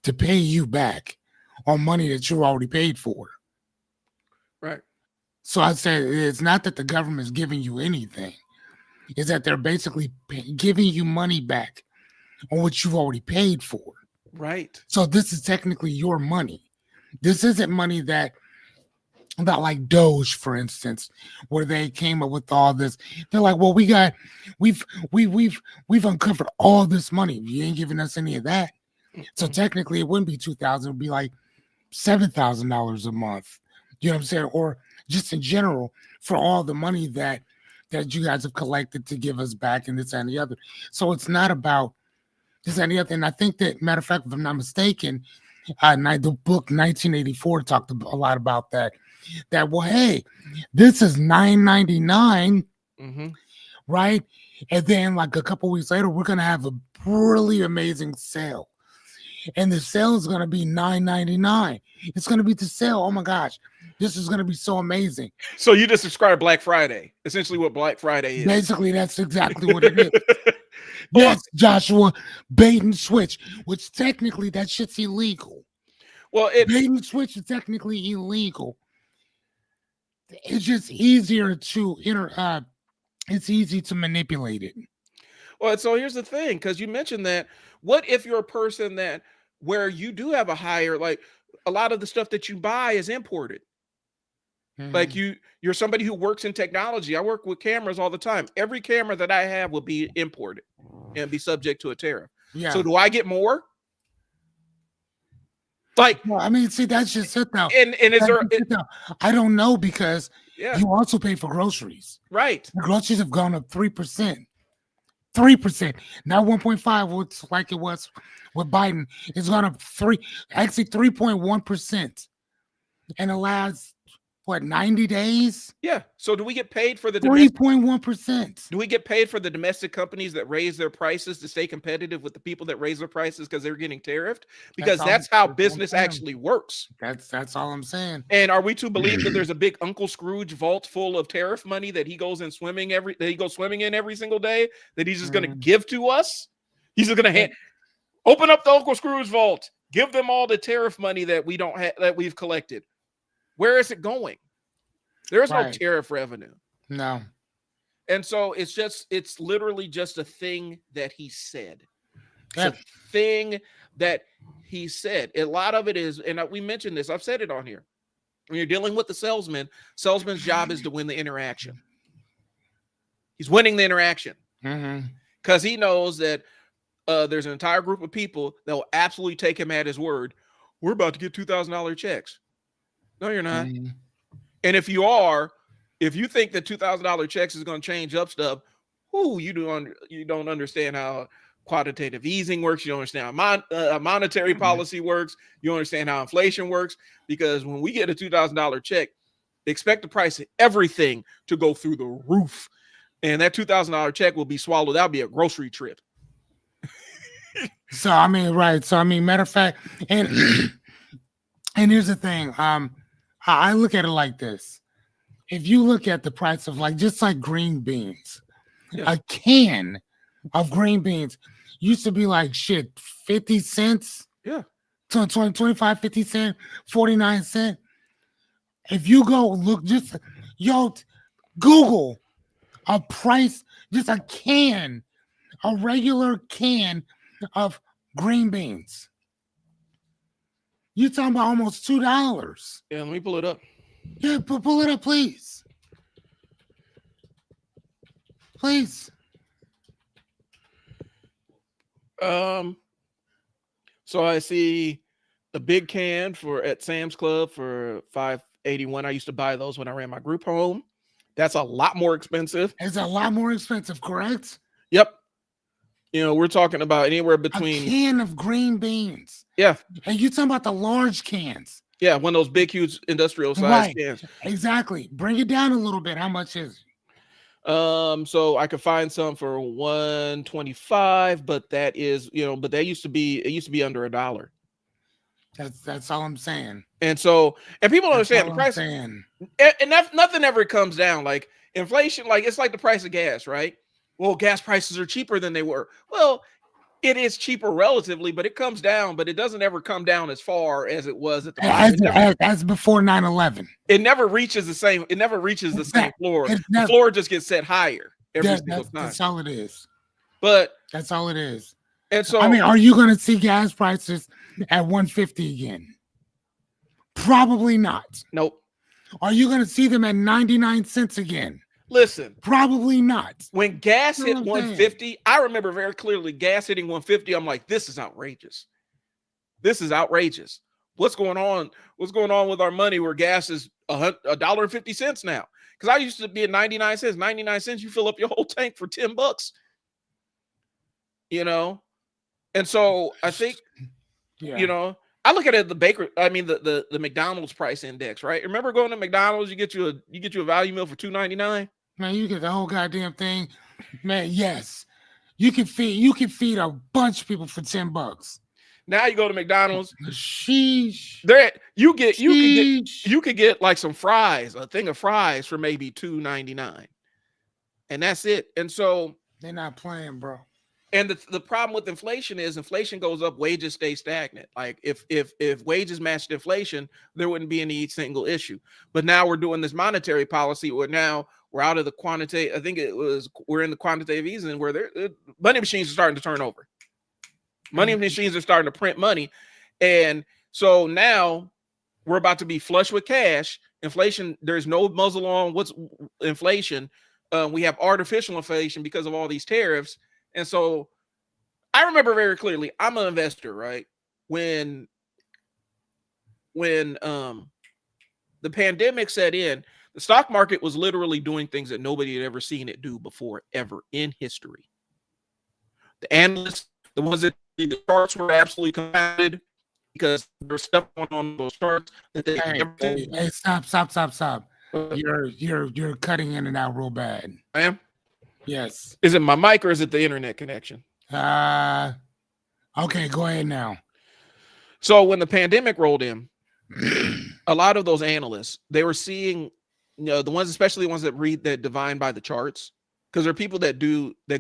to pay you back on money that you already paid for. Right. So I said, it's not that the government is giving you anything, is that they're basically giving you money back on what you've already paid for. Right. So this is technically your money. This isn't money that like Doge, for instance, where they came up with all this. They're like, well, we've we've uncovered all this money. You ain't giving us any of that. So Mhm. technically, it wouldn't be 2,000. It'd be like $7,000 a month. You know what I'm saying? Or just in general for all the money that you guys have collected to give us back and this and the other. So it's not about this and the other. And I think that, matter of fact, if I'm not mistaken, the book 1984 talked a lot about that. that, well, hey, this is $9.99, Mm-hmm. right? And then like a couple weeks later, we're gonna have a really amazing sale. And the sale is gonna be $9.99. It's gonna be the sale. Oh my gosh, this is gonna be so amazing. So you just described Black Friday, essentially what Black Friday is. Basically, that's exactly what it is. Well, Yes, Joshua, bait and switch, which technically that shit's illegal. well, it Bait and switch is technically illegal. It's just easier to it's easy to manipulate it. well. So here's the thing, because you mentioned that. What if you're a person that where you do have a higher, like a lot of the stuff that you buy is imported. Like Mhm. you're somebody who works in technology. I work with cameras all the time. Every camera that I have will be imported and be subject to a tariff. So Yeah. do I get more? Like, Well, I mean, see, that's just it though. and is That's there? just it, though. I don't know because Yeah, you also pay for groceries. right. The groceries have gone up 3%. 3%. Not 1.5, it's like it was with Biden. It's gone up actually 3.1% in the last what 90 days? Yeah. So do we get paid for the domestic? 3.1%. Do we get paid for the domestic companies that raise their prices to stay competitive with the people that raise their prices because they're getting tariffed? Because that's how That's all I'm business saying. actually works. That's all I'm saying. And are we to believe that there's a big Uncle Scrooge vault full of tariff money that he goes swimming in every single day that he's just going to Mm. give to us? He's just going to open up the Uncle Scrooge vault, give them all the tariff money that we don't have that we've collected. Where is it going? There is no Right. tariff revenue. No. And so it's literally just a thing that he said. It's Yeah. a thing that he said. A lot of it is, and we mentioned this, I've said it on here. When you're dealing with the salesman's job is to win the interaction. He's winning the interaction Mm-hmm. because he knows that there's an entire group of people that will absolutely take him at his word. We're about to get $2,000 checks. No, you're not. Mm-hmm. And if you think that $2,000 checks is going to change up stuff, you don't understand how quantitative easing works. You don't understand how monetary policy works. You don't understand how inflation works. Because when we get a $2,000 check, they expect the price of everything to go through the roof, and that $2,000 check will be swallowed. That'll be a grocery trip. So I mean, right. So I mean, matter of fact, and and here's the thing. I look at it like this. If you look at the price of just like green beans, Yeah. a can of green beans used to be like shit, 50 cents, Yeah. 20, 25, 50 cent, 49 cent. If you go look, Google a price, just a regular can of green beans. You talking about almost $2. Yeah. Let me pull it up. Yeah, pull it up, please. Please. So I see a big can at Sam's Club for $5.81. I used to buy those when I ran my group home. That's a lot more expensive. It's a lot more expensive, correct? Yep. We're talking about anywhere A between can of green beans. yeah, And you talking about the large cans. yeah, one of those big, huge industrial size Right. cans. Exactly. Bring it down a little bit. How much is it? So I could find some for $1.25, but that is, but it used to be under $1. That's all I'm saying. And so, and people don't That's understand the all I'm price, saying. and nothing ever comes down. Like inflation, like it's like the price of gas, right? Well, gas prices are cheaper than they were. Well, it is cheaper relatively, but it comes down, but it doesn't ever come down as far as it was at the time. As before 9/11. It never reaches the same. It never reaches the same floor. The floor just gets set higher every single time. That's all it is. But that's all it is. And so, I mean, are you going to see gas prices at 150 again? Probably not. Nope. Are you going to see them at 99 cents again? Listen, probably not. When gas hit 150, I remember very clearly gas hitting 150. I'm like, this is outrageous. This is outrageous. What's going on? What's going on with our money where gas is $1.50 now? Because I used to be at 99 cents. 99 cents, you fill up your whole tank for $10. And so I think, I look at it the McDonald's price index, right? Remember going to McDonald's, you get you a value meal for $2.99. Man, you get the whole goddamn thing. Man, yes. You can feed a bunch of people for $10. Now you go to McDonald's, Sheesh. there Sheesh. you could get like some fries, a thing of fries for maybe $2.99. And that's it. And so They're not playing, bro. and the problem with inflation is inflation goes up, wages stay stagnant. Like if wages matched inflation, there wouldn't be any single issue. But now we're doing this monetary policy where now we're out of the quantitative. I think we're in the quantitative easing where money machines are starting to turn over. Money machines are starting to print money. And so now we're about to be flush with cash. Inflation, there's no muzzle on what's inflation. We have artificial inflation because of all these tariffs. And so I remember very clearly, I'm an investor, right? When the pandemic set in, the stock market was literally doing things that nobody had ever seen it do before, ever in history. The analysts, the ones that the charts were absolutely confounded because there's stuff going on in those charts that they Hey, stop. You're cutting in and out real bad. I am. Yes. Is it my mic or is it the internet connection? Okay, go ahead now. So when the pandemic rolled in, a lot of those analysts, they were seeing, the ones, especially the ones that divine by the charts, because there are people that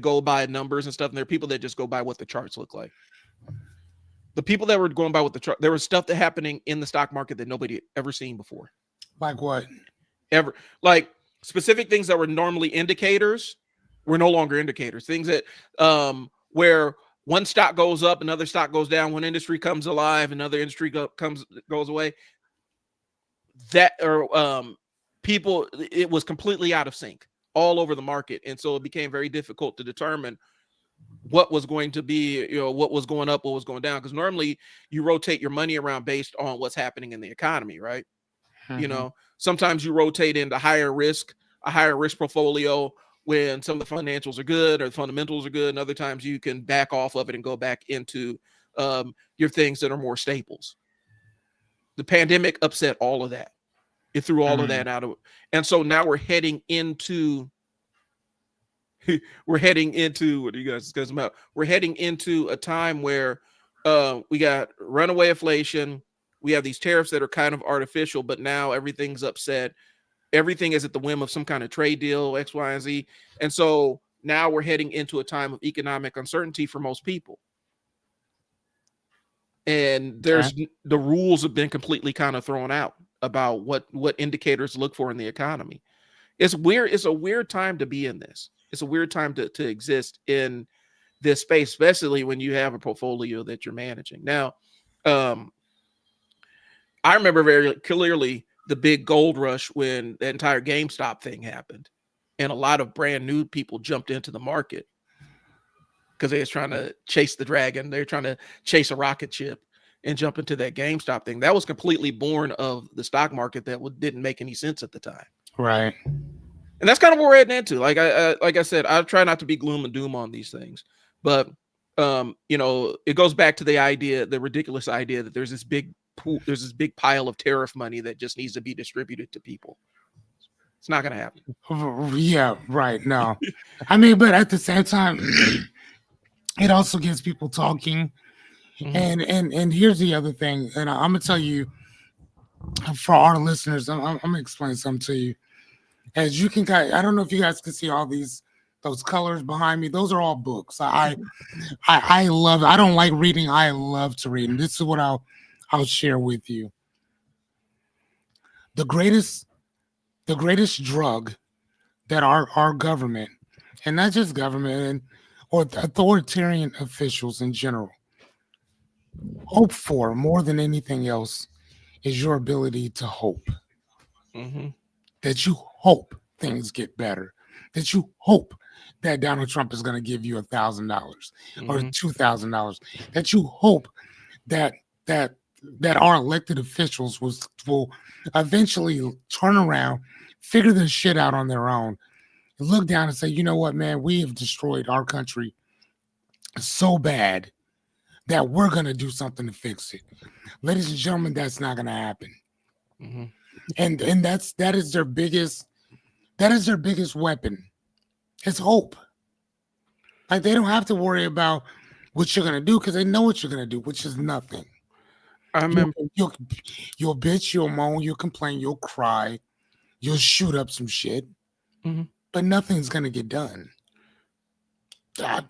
go by numbers and stuff, and there are people that just go by what the charts look like. The people that were going by what the chart, there was stuff that happening in the stock market that nobody had ever seen before. Like what? Ever. Like specific things that were normally indicators were no longer indicators. Things that where one stock goes up, another stock goes down, one industry comes alive, another industry goes away. That or people, it was completely out of sync all over the market. And so it became very difficult to determine what was going to be, what was going up, what was going down. Because normally you rotate your money around based on what's happening in the economy, right? Mm-hmm. Sometimes you rotate into a higher risk portfolio when some of the financials are good or the fundamentals are good. And other times you can back off of it and go back into your things that are more staples. The pandemic upset all of that. It threw all of that out of it. And so now we're heading into what do you guys discuss about? We're heading into a time where we got runaway inflation. We have these tariffs that are kind of artificial, but now everything's upset. Everything is at the whim of some kind of trade deal, X, Y, and Z. And so now we're heading into a time of economic uncertainty for most people. And the rules have been completely kind of thrown out about what indicators look for in the economy. It's weird. It's a weird time to be in this. It's a weird time to exist in this space, especially when you have a portfolio that you're managing. Now, I remember very clearly the big gold rush when the entire GameStop thing happened, and a lot of brand new people jumped into the market because they was trying to chase the dragon. They're trying to chase a rocket ship and jump into that GameStop thing. That was completely born of the stock market that didn't make any sense at the time. Right. And that's kind of what we're heading into. Like I said, I try not to be gloom and doom on these things, but it goes back to the ridiculous idea that there's this big pile of tariff money that just needs to be distributed to people. It's not going to happen. Yeah, right. No, I mean, but at the same time, it also gets people talking. Mm-hmm. And here's the other thing, and I'm gonna tell you for our listeners, I'm gonna explain something to you. As you can, I don't know if you guys can see all those colors behind me. Those are all books. I love. I don't like reading. I love to read, and this is what I'll share with you. The greatest drug that our government, and not just government, or authoritarian officials in general, hope for more than anything else is your ability to hope. Mm-hmm. That you hope things get better. That you hope that Donald Trump is going to give you $1,000 or $2,000. That you hope that our elected officials will eventually turn around, figure this shit out on their own, and look down and say, you know what, man, we have destroyed our country so bad that we're gonna do something to fix it. Ladies and gentlemen, that's not gonna happen. Mhm. And that is their biggest weapon. It's hope. Like they don't have to worry about what you're gonna do because they know what you're gonna do, which is nothing. I You'll, remember. you'll you'll bitch, you'll moan, you'll complain, you'll cry, you'll shoot up some shit, Mhm. but nothing's gonna get done. God,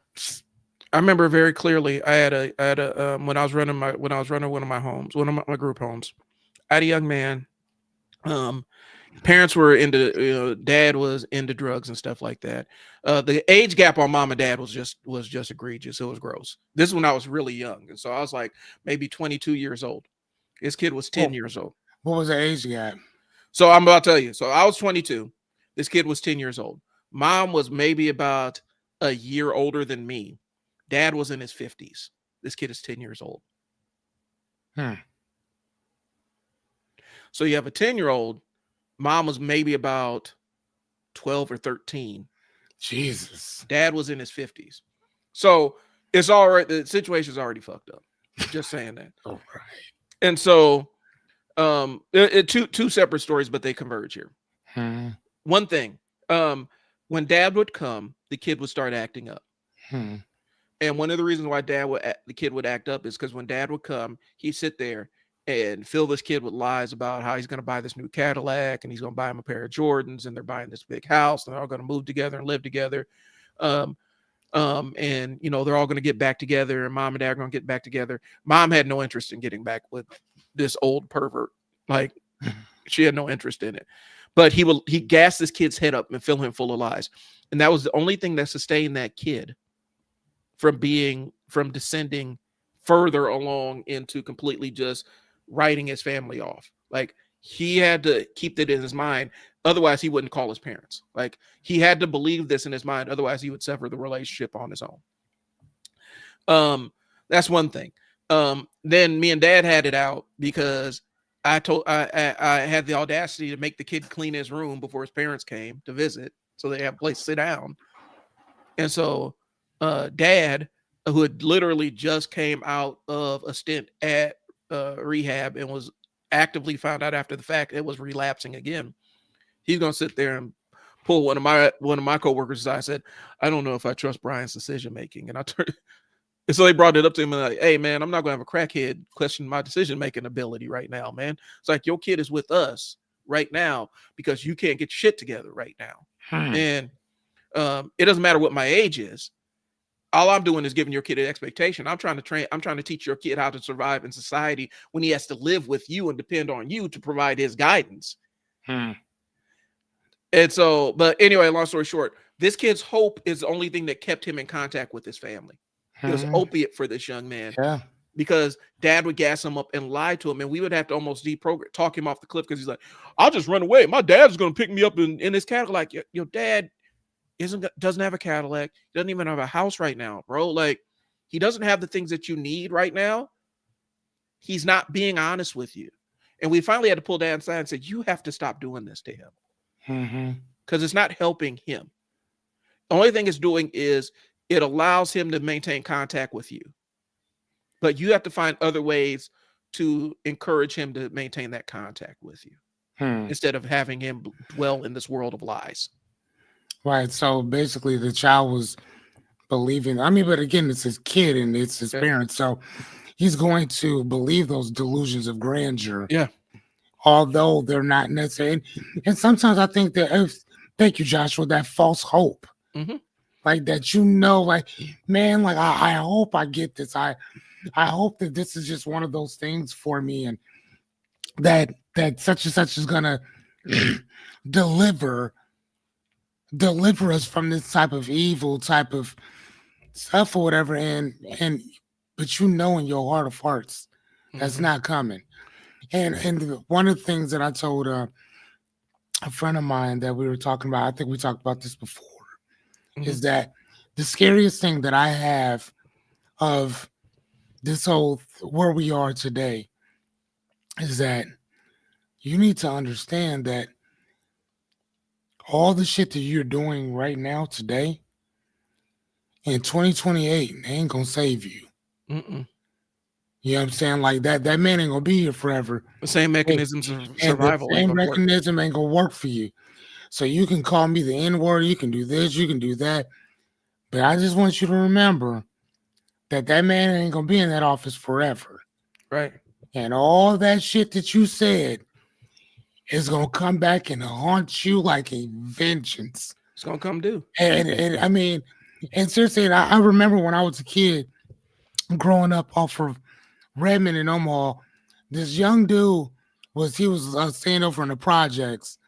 I remember very clearly. I had a when I was running one of my homes, one of my group homes. I had a young man. Um, Parents were into, dad was into drugs and stuff like that. The age gap on mom and dad was just egregious. It was gross. This is when I was really young, and so I was like maybe 22 years old. This kid was 10 what, years old. what was the age gap? So I'm about to tell you. So I was 22. This kid was 10 years old. Mom was maybe about a year older than me. Dad was in his 50s. This kid is 10 years old. Hmm. So you have a 10-year-old. Mom was maybe about 12 or 13. Jesus. Dad was in his 50s. So it's all right. The situation's already fucked up. Just saying that. All right. And so two separate stories, but they converge here. Hmm. One thing, when dad would come, the kid would start acting up. Hmm. And one of the reasons why the kid would act up is because when dad would come, he'd sit there and fill this kid with lies about how he's going to buy this new Cadillac and he's going to buy him a pair of Jordans and they're buying this big house and they're all going to move together and live together. Um, and they're all going to get back together and mom and dad are going to get back together. Mom had no interest in getting back with this old pervert. Like she had no interest in it, but he gassed this kid's head up and fill him full of lies. And that was the only thing that sustained that kid from descending further along into completely just writing his family off. Like he had to keep that in his mind. Otherwise, he wouldn't call his parents. Like he had to believe this in his mind. Otherwise, he would sever the relationship on his own. That's one thing. Then me and dad had it out because I had the audacity to make the kid clean his room before his parents came to visit, so they have a place to sit down. And so, dad, who had literally just came out of a stint at rehab and was actively found out after the fact it was relapsing again. He's gonna sit there and pull one of my coworkers aside. I said, I don't know if I trust Brian's decision making, and I turned. And so they brought it up to him and like, hey man, I'm not gonna have a crackhead question my decision making ability right now, man. It's like your kid is with us right now because you can't get shit together right now. Hmm. And it doesn't matter what my age is. All I'm doing is giving your kid an expectation. I'm trying to teach your kid how to survive in society when he has to live with you and depend on you to provide his guidance. Hmm. And so, but anyway, long story short, this kid's hope is the only thing that kept him in contact with his family. It was Hmm. opiate for this young man Yeah. because dad would gas him up and lie to him, and we would have to almost deprogram, talk him off the cliff because he's like, I'll just run away. My dad's going to pick me up in his Cadillac. Your dad doesn't have a Cadillac. He doesn't even have a house right now, bro. Like he doesn't have the things that you need right now. He's not being honest with you. And we finally had to pull dad aside and say, you have to stop doing this to him Hmm. because it's not helping him. The only thing it's doing is it allows him to maintain contact with you. But you have to find other ways to encourage him to maintain that contact with you Hmm. instead of having him dwell in this world of lies. Right. So basically, the child was believing. I mean, but again, it's his kid and it's his Yeah. parents. So he's going to believe those delusions of grandeur, Yeah. although they're not necessary. And sometimes I think thank you, Joshua, that false hope. Mm-hmm. Like that, like, man, like I hope I get this. I hope that this is just one of those things for me and that such and such is gonna deliver us from this type of evil type of stuff or whatever. And but in your heart of hearts, that's Mm-hmm. not coming. And one of the things that I told a friend of mine that we were talking about, I think we talked about this before, Mm-hmm. is that the scariest thing that I have of this whole where we are today is that you need to understand that all the shit that you're doing right now today in 2028 ain't gonna save you. Mm-mm. You know what I'm saying? Like that man ain't gonna be here forever. The same And mechanisms of the survival ain't same gonna work. mechanism ain't gonna work for you. So you can call me the N-word, you can do this, you can do that. But I just want you to remember that man ain't gonna be in that office forever. Right. And all that shit that you said is gonna come back and haunt you like a vengeance. It's gonna come due. And I mean, and seriously, I remember when I was a kid growing up off of Redmond and Omaha, this young dude was staying over in the projects,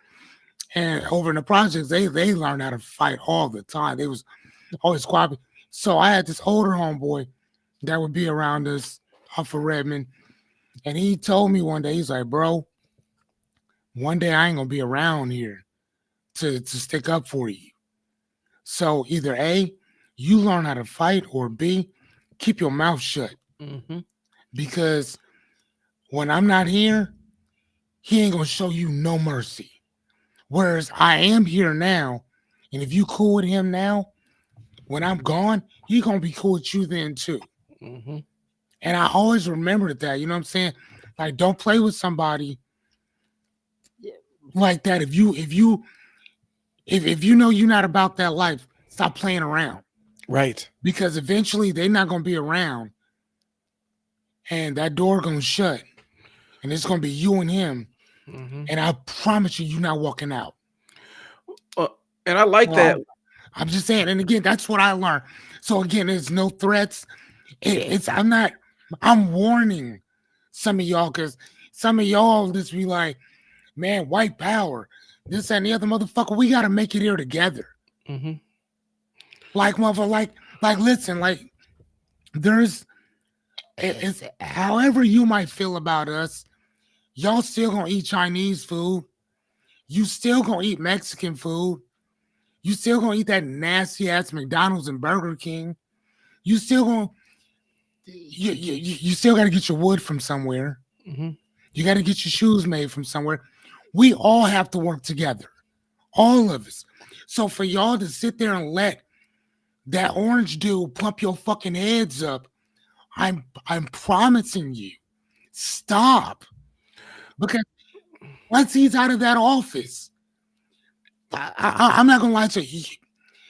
and over in the projects they learned how to fight all the time. They was always quiet. So I had this older homeboy that would be around us off of Redmond, and he told me one day, he's like, bro, one day I ain't gonna be around here to stick up for you. So either A, you learn how to fight, or B, keep your mouth shut. Mm-hmm. Because when I'm not here, he ain't gonna show you no mercy. Whereas I am here now, and if you cool with him now, when I'm gone, he gonna be cool with you then too. Mm-hmm. And I always remembered that, you know what I'm saying? Like, don't play with somebody like that. If you know you're not about that life, stop playing around. Right. Because eventually they're not gonna be around, and that door gonna shut, and it's gonna be you and him. Mm-hmm. And I promise you're not walking out. And I like that. I'm just saying. And again, that's what I learned. So again, there's no threats. I'm warning some of y'all, because some of y'all just be like, man, white power, this and the other, motherfucker. We gotta make it here together. Mm-hmm. Like, motherfucker, like, listen, like, it's however you might feel about us, y'all still gonna eat Chinese food. You still gonna eat Mexican food. You still gonna eat that nasty ass McDonald's and Burger King. You still gonna you still gotta get your wood from somewhere. Mm-hmm. You gotta get your shoes made from somewhere. We all have to work together. All of us. So for y'all to sit there and let that orange dude pump your fucking heads up, I'm promising you, stop. Because once he's out of that office, I'm not gonna lie to you.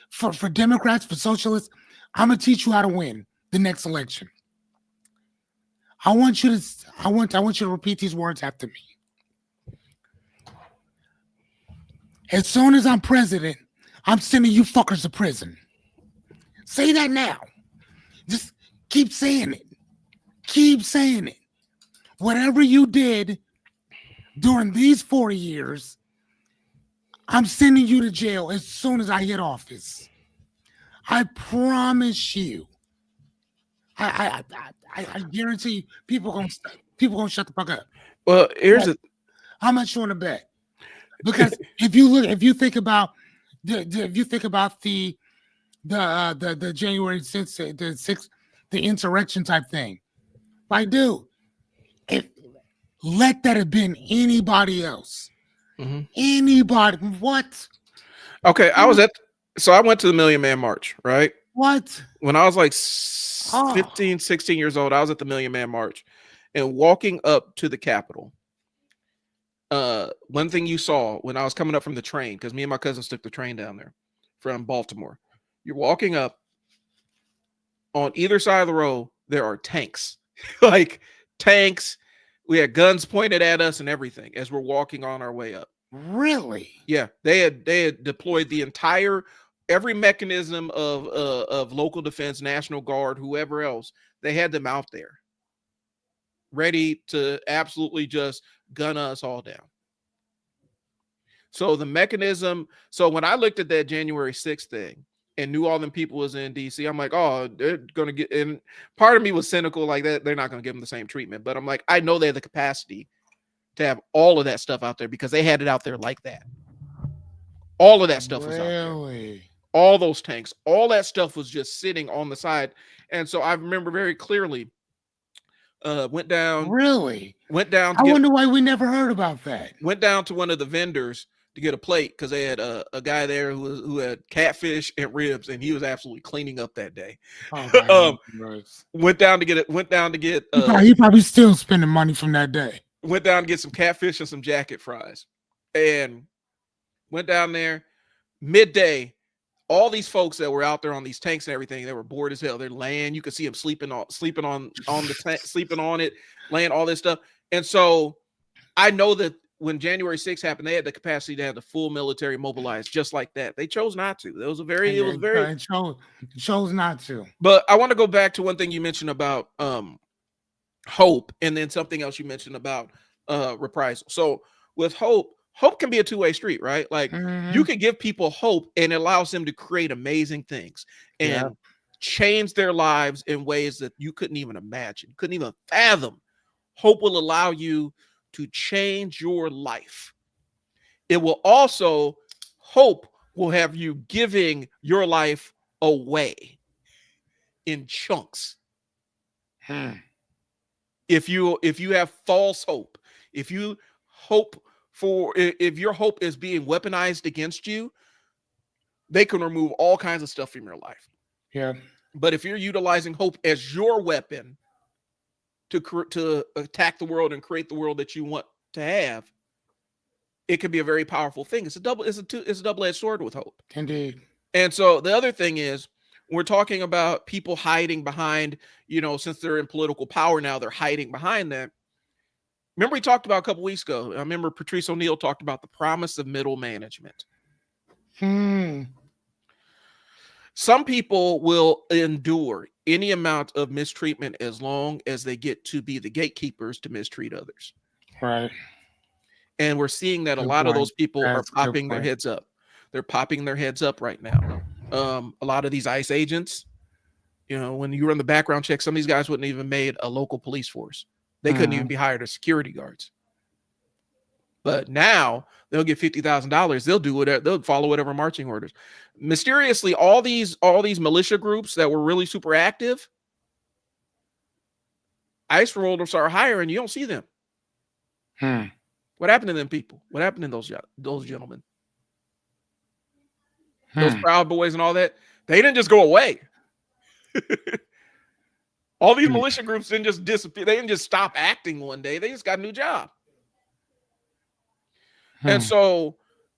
For Democrats, for socialists, I'm gonna teach you how to win the next election. I want you to repeat these words after me. As soon as I'm president, I'm sending you fuckers to prison. Say that now. Just keep saying it. Keep saying it. Whatever you did during these 4 years, I'm sending you to jail as soon as I hit office. I promise you. I guarantee you, people gonna shut the fuck up. Well, here's how much you want to bet? Because if you think about the January 6th, the insurrection type thing, like, dude, let that have been anybody else. Mm-hmm. Anybody? What? Okay, I went to the Million Man March, right? What? When I was like 15, 16 years old, I was at the Million Man March, and walking up to the Capitol. One thing you saw when I was coming up from the train, because me and my cousins took the train down there from Baltimore. You're walking up, on either side of the road, there are tanks, like tanks. We had guns pointed at us and everything as we're walking on our way up. Really? Yeah, they had deployed every mechanism of local defense, National Guard, whoever else. They had them out there, ready to absolutely just gun us all down. So the mechanism. So when I looked at that January 6th thing and knew all them people was in DC, I'm like, oh, they're gonna get. And part of me was cynical, like that they're not gonna give them the same treatment. But I'm like, I know they have the capacity to have all of that stuff out there because they had it out there like that. All of that stuff was out there. All those tanks, all that stuff was just sitting on the side. And so I remember very clearly. Went down. Really? Went down. I wonder why we never heard about that. Went down to one of the vendors to get a plate because they had a guy there who had catfish and ribs, and he was absolutely cleaning up that day. Oh my um, goodness. went down to get it. Went down to get He probably still spending money from that day. went down to get some catfish and some jacket fries, and went down there midday. All these folks that were out there on these tanks and everything, they were bored as hell. They're laying. You could see them sleeping on the tank, sleeping on it, laying all this stuff. And so I know that when January 6th happened, they had the capacity to have the full military mobilized just like that. They chose not to. It chose not to. But I want to go back to one thing you mentioned about hope, and then something else you mentioned about reprisal. So with hope can be a two-way street, right? Like you can give people hope and it allows them to create amazing things and change their lives in ways that you couldn't even imagine, couldn't even fathom. Hope will allow you to change your life. It will also, hope will have you giving your life away in chunks. If you have false hope, if your hope is being weaponized against you, they can remove all kinds of stuff from your life. Yeah. But if you're utilizing hope as your weapon to attack the world and create the world that you want to have, it can be a very powerful thing. It's a double-edged sword with hope. Indeed. And so the other thing is, we're talking about people hiding behind, since they're in political power now, they're hiding behind that. Remember we talked about a couple weeks ago, I remember Patrice O'Neill talked about the promise of middle management. Some people will endure any amount of mistreatment as long as they get to be the gatekeepers to mistreat others. Right. And we're seeing that a lot of those people are popping their heads up. They're popping their heads up right now. A lot of these ICE agents, when you run the background check, some of these guys wouldn't even made a local police force. They couldn't even be hired as security guards. But now they'll get $50,000. They'll do whatever. They'll follow whatever marching orders. Mysteriously, all these militia groups that were really super active, ICE rollers are hiring. You don't see them. What happened to them people? What happened to those gentlemen? Those Proud Boys and all that? They didn't just go away. All these militia groups didn't just disappear. They didn't just stop acting one day. They just got a new job. And so,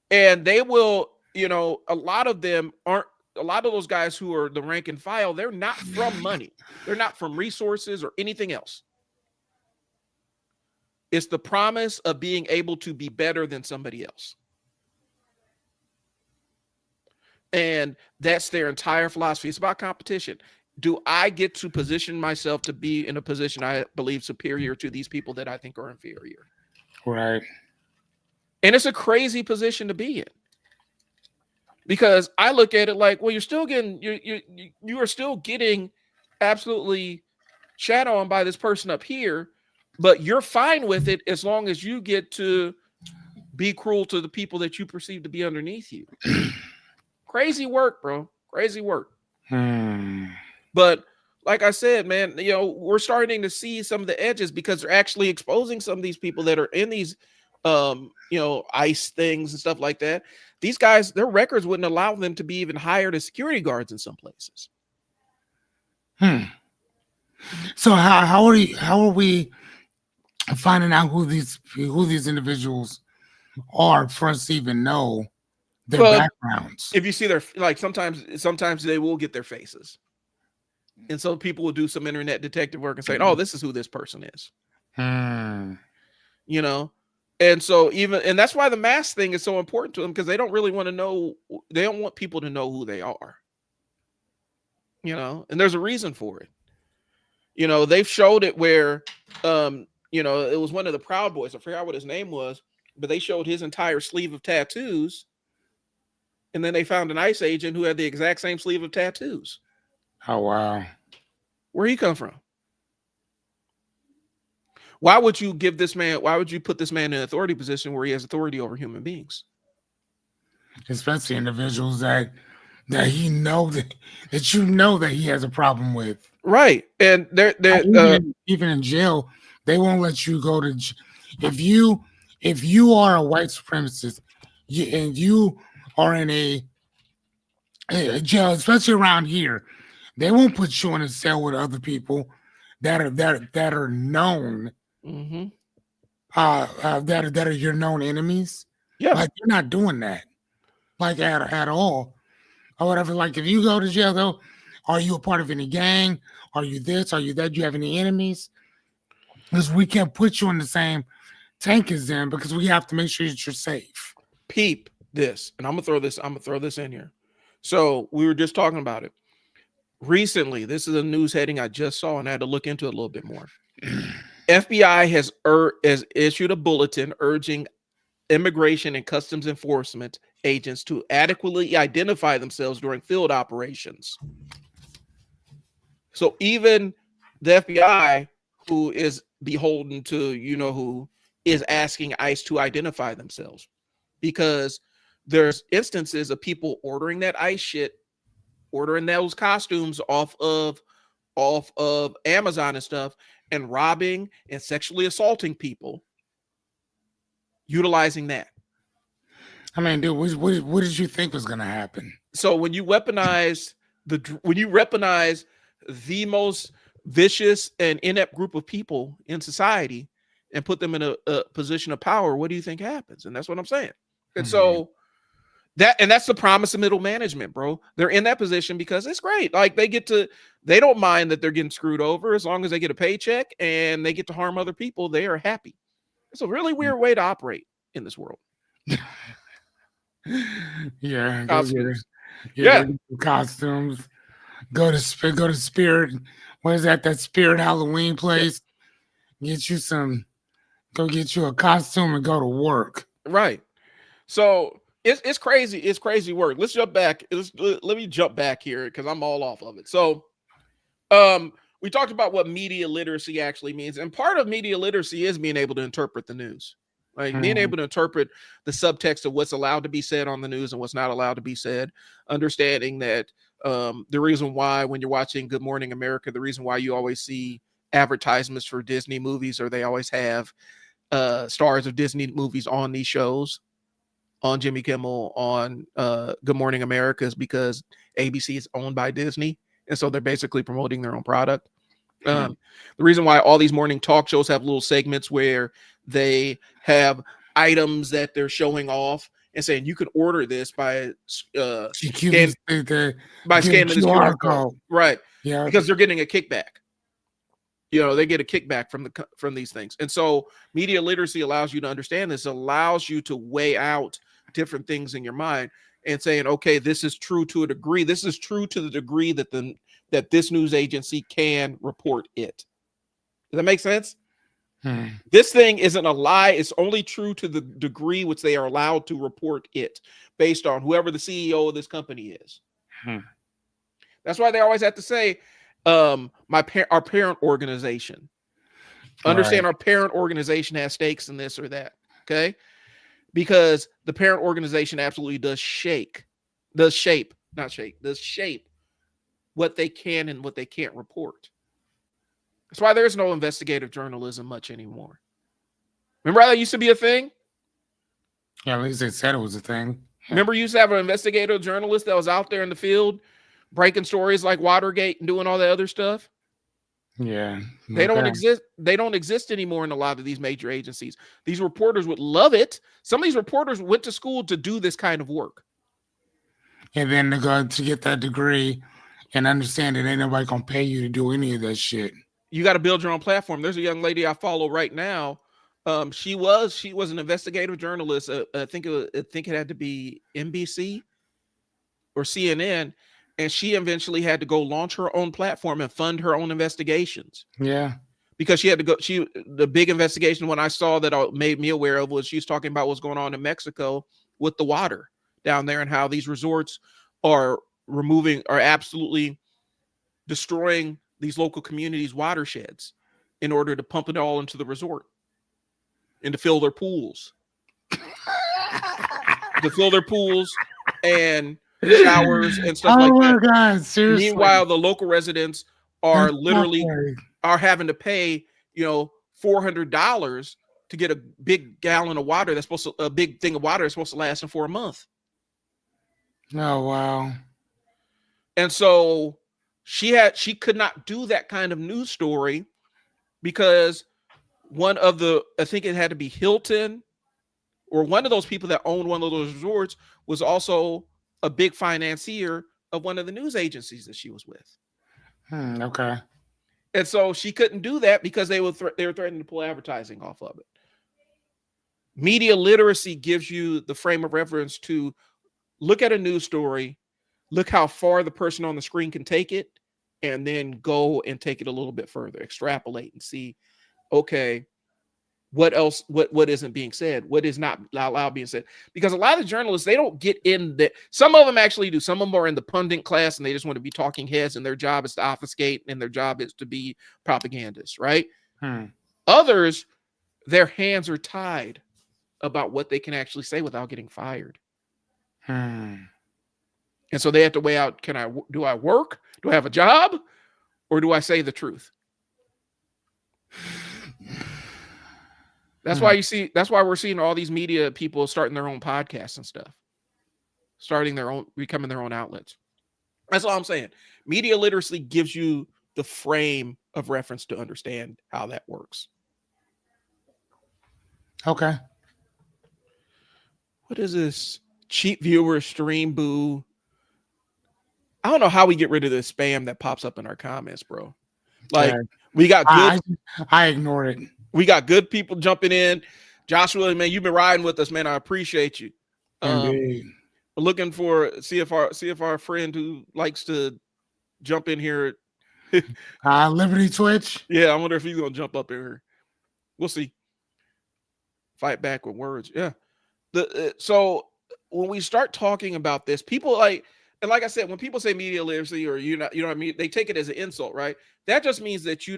and they will, a lot of those guys who are the rank and file, they're not from money. They're not from resources or anything else. It's the promise of being able to be better than somebody else. And that's their entire philosophy. It's about competition. Do I get to position myself to be in a position I believe superior to these people that I think are inferior? Right. And it's a crazy position to be in. Because I look at it like, well, you're still getting, you are still getting absolutely shat on by this person up here, but you're fine with it as long as you get to be cruel to the people that you perceive to be underneath you. Crazy work, bro. Crazy work. But like I said, man, we're starting to see some of the edges because they're actually exposing some of these people that are in these, ICE things and stuff like that. These guys, their records wouldn't allow them to be even hired as security guards in some places. So how are we finding out who these individuals are for us to even know their backgrounds? If you see their, like, sometimes they will get their faces. And so people will do some internet detective work and say, oh, this is who this person is. And so and that's why the mask thing is so important to them, because they don't really want to know. They don't want people to know who they are. And there's a reason for it. They've showed it where, it was one of the Proud Boys. I forgot what his name was, but they showed his entire sleeve of tattoos. And then they found an ICE agent who had the exact same sleeve of tattoos. Oh, wow. Where'd he come from? Why would you put this man in an authority position where he has authority over human beings? Especially individuals that he know that he has a problem with. Right. And they're even in jail, they won't let you go to if you are a white supremacist, and you are in a jail, especially around here, they won't put you in a cell with other people that are known, Mm-hmm. that are your known enemies. Yeah. Like, you're not doing that, like, at all, or whatever. Like, if you go to jail, though, are you a part of any gang? Are you this? Are you that? Do you have any enemies? Because we can't put you in the same tank as them, because we have to make sure that you're safe. Peep this, and I'm gonna throw this in here. So we were just talking about it recently. This is a news heading I just saw, and I had to look into it a little bit more. FBI has issued a bulletin urging immigration and customs enforcement agents to adequately identify themselves during field operations. So even the FBI, who is beholden to you know who, is asking ICE to identify themselves, because there's instances of people ordering that ICE shit, ordering those costumes off of Amazon and stuff, and robbing and sexually assaulting people, utilizing that. I mean, dude, what did you think was gonna happen? So when you weaponize the most vicious and inept group of people in society and put them in a position of power, what do you think happens? And that's what I'm saying. And so that's the promise of middle management, bro. They're in that position because it's great. Like, they don't mind that they're getting screwed over as long as they get a paycheck and they get to harm other people. They are happy. It's a really weird way to operate in this world. Yeah, Costumes. go get your costumes. Go to Spirit. What is that? That Spirit Halloween place. Get you some. Go get you a costume and go to work. Right. So it's crazy. It's crazy work. Let's jump back. Let me jump back here because I'm all off of it. So, we talked about what media literacy actually means, and part of media literacy is being able to interpret the news, like being able to interpret the subtext of what's allowed to be said on the news and what's not allowed to be said. Understanding that the reason why when you're watching Good Morning America, the reason why you always see advertisements for Disney movies, or they always have stars of Disney movies on these shows, on Jimmy Kimmel, on Good Morning America, is because ABC is owned by Disney, and so they're basically promoting their own product. The reason why all these morning talk shows have little segments where they have items that they're showing off and saying you can order this by scanning this QR code, right? Yeah, because they're getting a kickback. They get a kickback from these things. And so media literacy allows you to understand this, allows you to weigh out different things in your mind and saying, okay, this is true to a degree. This is true to the degree that this news agency can report it. Does that make sense? This thing isn't a lie. It's only true to the degree which they are allowed to report it based on whoever the CEO of this company is. That's why they always have to say, our parent organization. Understand, our parent organization has stakes in this or that. Okay. Because the parent organization absolutely does shape what they can and what they can't report. That's why there's no investigative journalism much anymore. Remember how that used to be a thing? Yeah, at least they said it was a thing. Remember, you used to have an investigative journalist that was out there in the field breaking stories like Watergate and doing all that other stuff? Yeah. They don't exist. They don't exist anymore in a lot of these major agencies. These reporters would love it. Some of these reporters went to school to do this kind of work. And then to go to get that degree and understand that ain't nobody gonna pay you to do any of that shit. You got to build your own platform. There's a young lady I follow right now. She was an investigative journalist. I think it had to be NBC or CNN, and she eventually had to go launch her own platform and fund her own investigations. Yeah, because she had to go. The big investigation when I saw that made me aware of was she was talking about what's going on in Mexico with the water down there and how these resorts are absolutely destroying these local communities' watersheds in order to pump it all into the resort and to fill their pools. And showers and stuff like that. Oh my God, seriously. Meanwhile, the local residents are literally having to pay, $400 to get a big gallon of water a big thing of water that's supposed to last them for a month. Oh, wow. And so she could not do that kind of news story because I think it had to be Hilton or one of those people that owned one of those resorts was also a big financier of one of the news agencies that she was with. Okay. And so she couldn't do that because they were threatening to pull advertising off of it. Media literacy gives you the frame of reference to look at a news story, look how far the person on the screen can take it, and then go and take it a little bit further, extrapolate and see, okay, what else, what isn't being said, what is not allowed being said. Because a lot of journalists, they don't get in that. Some of them actually do. Some of them are in the pundit class and they just want to be talking heads and their job is to obfuscate and their job is to be propagandists, right? Others, their hands are tied about what they can actually say without getting fired. And so they have to weigh out, do I work? Do I have a job? Or do I say the truth? That's why we're seeing all these media people starting their own podcasts and stuff. Becoming their own outlets. That's all I'm saying. Media literacy gives you the frame of reference to understand how that works. Okay. What is this? Cheap viewer stream boo. I don't know how we get rid of the spam that pops up in our comments, bro. Like we got good. I ignored it. We got good people jumping in. Joshua, man, you've been riding with us, man. I appreciate you. Indeed. We're looking for see if our friend who likes to jump in here. Liberty Twitch. Yeah, I wonder if he's gonna jump up in here. We'll see. Fight back with words. Yeah. So when we start talking about this, people like I said, when people say media literacy or you know what I mean, they take it as an insult, right? That just means that you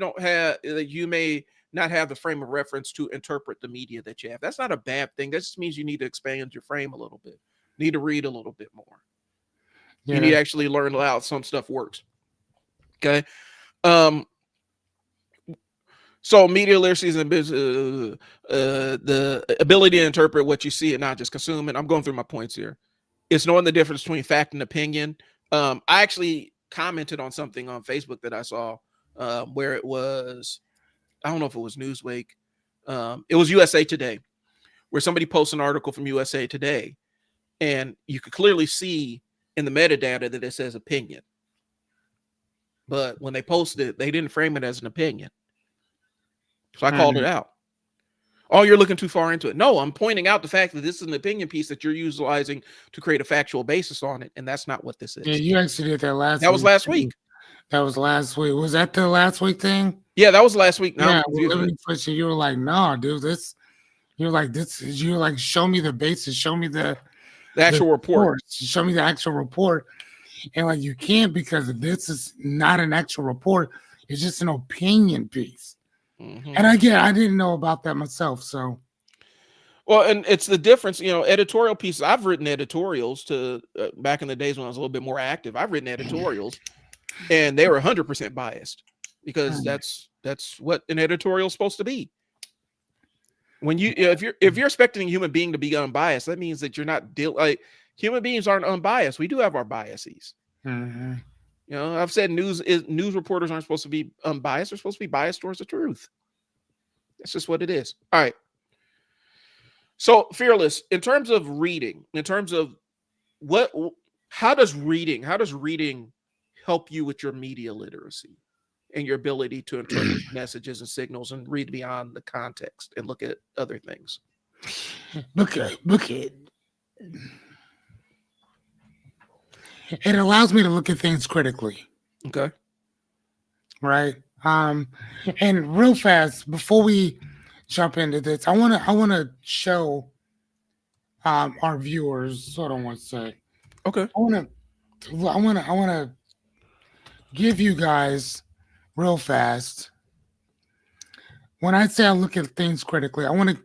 may not have the frame of reference to interpret the media that you have. That's not a bad thing. That just means you need to expand your frame a little bit. You need to read a little bit more. Yeah. You need to actually learn how some stuff works. Okay. So media literacy is the ability to interpret what you see and not just consume it. I'm going through my points here. It's knowing the difference between fact and opinion. I actually commented on something on Facebook that I saw where it was, I don't know if it was Newsweek. It was USA Today, where somebody posted an article from USA Today, and you could clearly see in the metadata that it says opinion. But when they posted it, they didn't frame it as an opinion. So I called it out. Oh, you're looking too far into it. No, I'm pointing out the fact that this is an opinion piece that you're utilizing to create a factual basis on it, and that's not what this is. Yeah, you actually did that last week. That was last week. That was last week. Was that the last week thing? Yeah, that was last week. Yeah, you were like, no, dude, you're like, show me the basis, show me the actual report. Show me the actual report. And like, you can't, because this is not an actual report. It's just an opinion piece. Mm-hmm. And again, I didn't know about that myself. So, well, and it's the difference, editorial pieces. I've written editorials back in the days when I was a little bit more active. I've written editorials, and they were 100% biased because that's what an editorial is supposed to be. When if you're expecting a human being to be unbiased, that means that you're not human beings aren't unbiased. We do have our biases. Mm-hmm. I've said news reporters aren't supposed to be unbiased. They're supposed to be biased towards the truth. That's just what it is. All right. So, Fearless, in terms of reading, in terms of how does reading help you with your media literacy and your ability to interpret messages and signals and read beyond the context and look at other things? Look at. It allows me to look at things critically. Okay. Right. And real fast, before we jump into this, I want to show our viewers. Hold on one sec. Okay. I want to give you guys real fast. When I say I look at things critically, I want to,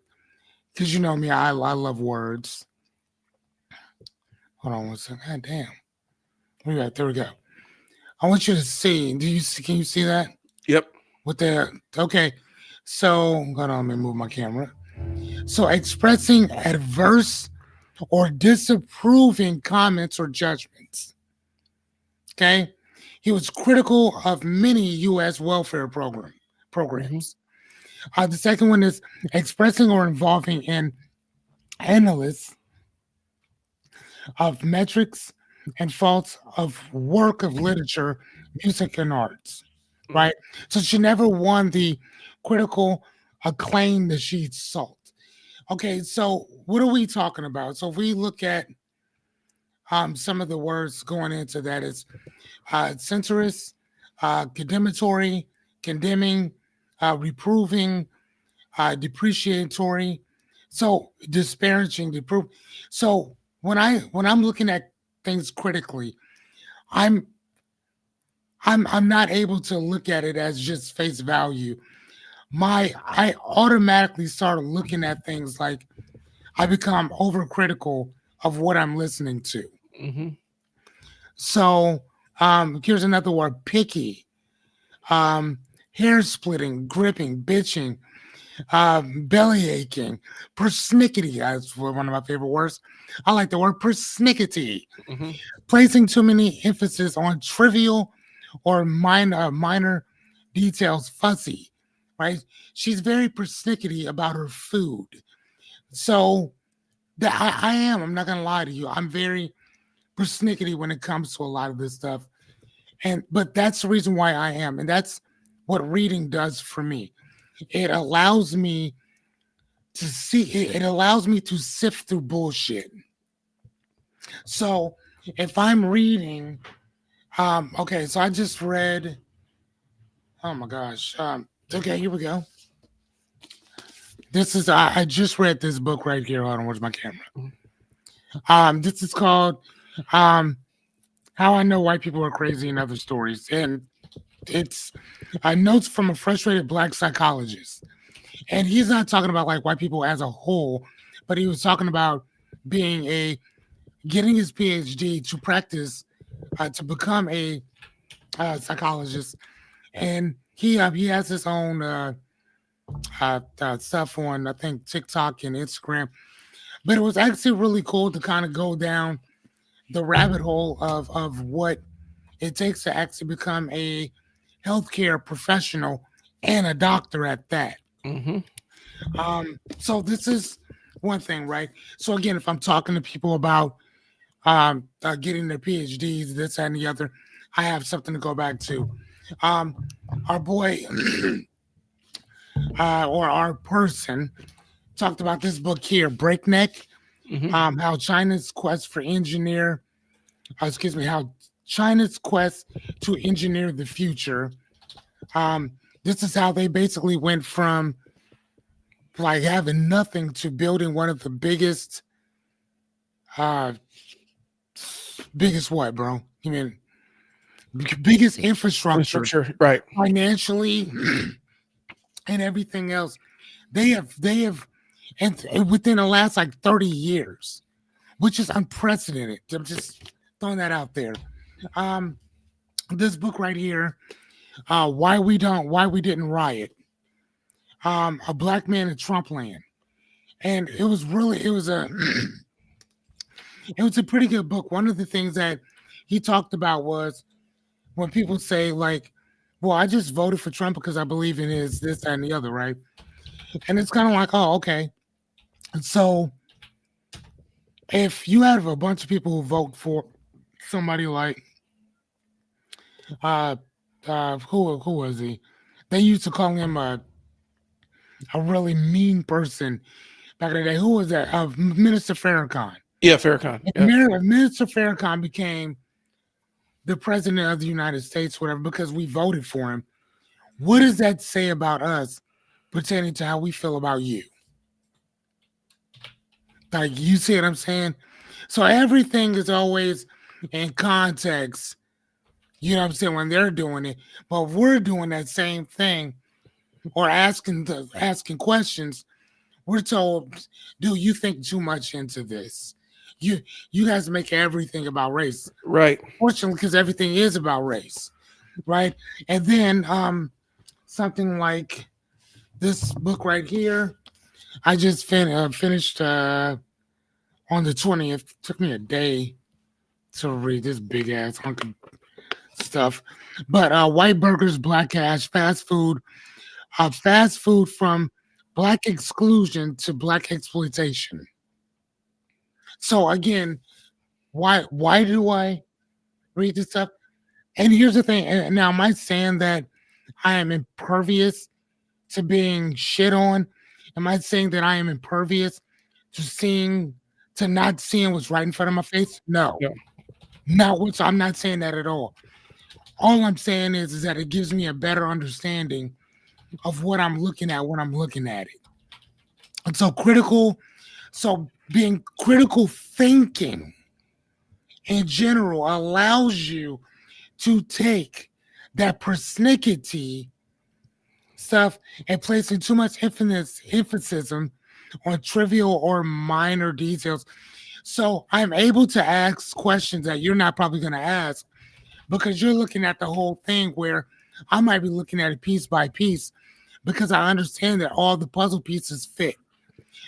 because you know me, I love words. Hold on one second. God damn. Right, there we go. I want you to see. Can you see that? Yep. Okay. So hold on, let me move my camera. So expressing adverse or disapproving comments or judgments. Okay. He was critical of many U.S. welfare Hmm. programs. The second one is expressing or involving in analysis of metrics and faults of work of literature, music, and arts. Right. So she never won the critical acclaim that she sought. Okay, so what are we talking about? So if we look at some of the words going into that is censorious, condemnatory, condemning, reproving, depreciatory, so disparaging, reprove. So when I'm looking at things critically, I'm I'm not able to look at it as just face value. I automatically start looking at things like I become overcritical of what I'm listening to. Hmm. So here's another word: picky, um, hair splitting, gripping, bitching, belly aching, persnickety. That's one of my favorite words. I like the word persnickety. Hmm. Placing too many emphasis on trivial or minor details, fussy. Right? She's very persnickety about her food. So that I am. I'm not gonna lie to you. I'm very persnickety when it comes to a lot of this stuff. And but that's the reason why I am. And that's what reading does for me. It allows me to see it allows me to sift through bullshit. So if I'm reading, okay, so I just read, oh my gosh. Okay, here we go. This is I just read this book right here. Hold on, where's my camera? This is called um How I Know White People Are Crazy and Other Stories. And it's notes from a frustrated black psychologist. And he's not talking about like white people as a whole, but he was talking about being a getting his PhD to practice to become a psychologist. And he has his own stuff on I think TikTok and Instagram. But it was actually really cool to kind of go down the rabbit hole of what it takes to actually become a healthcare professional and a doctor at that. Hmm. So this is one thing, right? So again, if I'm talking to people about getting their PhDs, this and the other, I have something to go back to. Um, our boy or our person talked about this book here, Breakneck. Hmm. How China's quest for engineer, excuse me, how China's quest to engineer the future. Um, this is how they basically went from like having nothing to building one of the uh, biggest what, bro? You mean biggest infrastructure Infrastructure, right? financially and everything else. They have, and within the last like 30 years, which is unprecedented. I'm just throwing that out there. Um, this book right here, why we didn't riot. A black man in Trump land, and it was a it was a pretty good book. One of the things that he talked about was when people say like, "Well, I just voted for Trump because I believe in his this that, and the other," right? And it's kind of like, oh, okay. And so if you have a bunch of people who vote for somebody like uh who was he? They used to call him a really mean person back in the day. Who was that? Minister Farrakhan. Yeah, Farrakhan. If Yeah. Minister Farrakhan became the president of the United States, whatever, because we voted for him, what does that say about us pertaining to how we feel about you? Like, you see what I'm saying? So everything is always in context. You know what I'm saying? When they're doing it, but if we're doing that same thing or asking questions, we're told, "Dude, you think too much into this. You you guys make everything about race." Right. Fortunately, because everything is about race, right? And then something like this book right here. I just finished on the 20th. Took me a day to read this big ass hunk of stuff. But white burgers, black cash, fast food from black exclusion to black exploitation. So again, why do I read this stuff? And here's the thing. And now, am I saying that I am impervious to being shit on? Am I saying that I am impervious to seeing to not seeing what's right in front of my face? No, Yeah. not what's. I'm not saying that at all. All I'm saying is that it gives me a better understanding of what I'm looking at when I'm looking at it. And so being critical thinking in general allows you to take that persnickety stuff and placing too much emphasis on trivial or minor details. So I'm able to ask questions that you're not probably going to ask because you're looking at the whole thing where I might be looking at it piece by piece because I understand that all the puzzle pieces fit.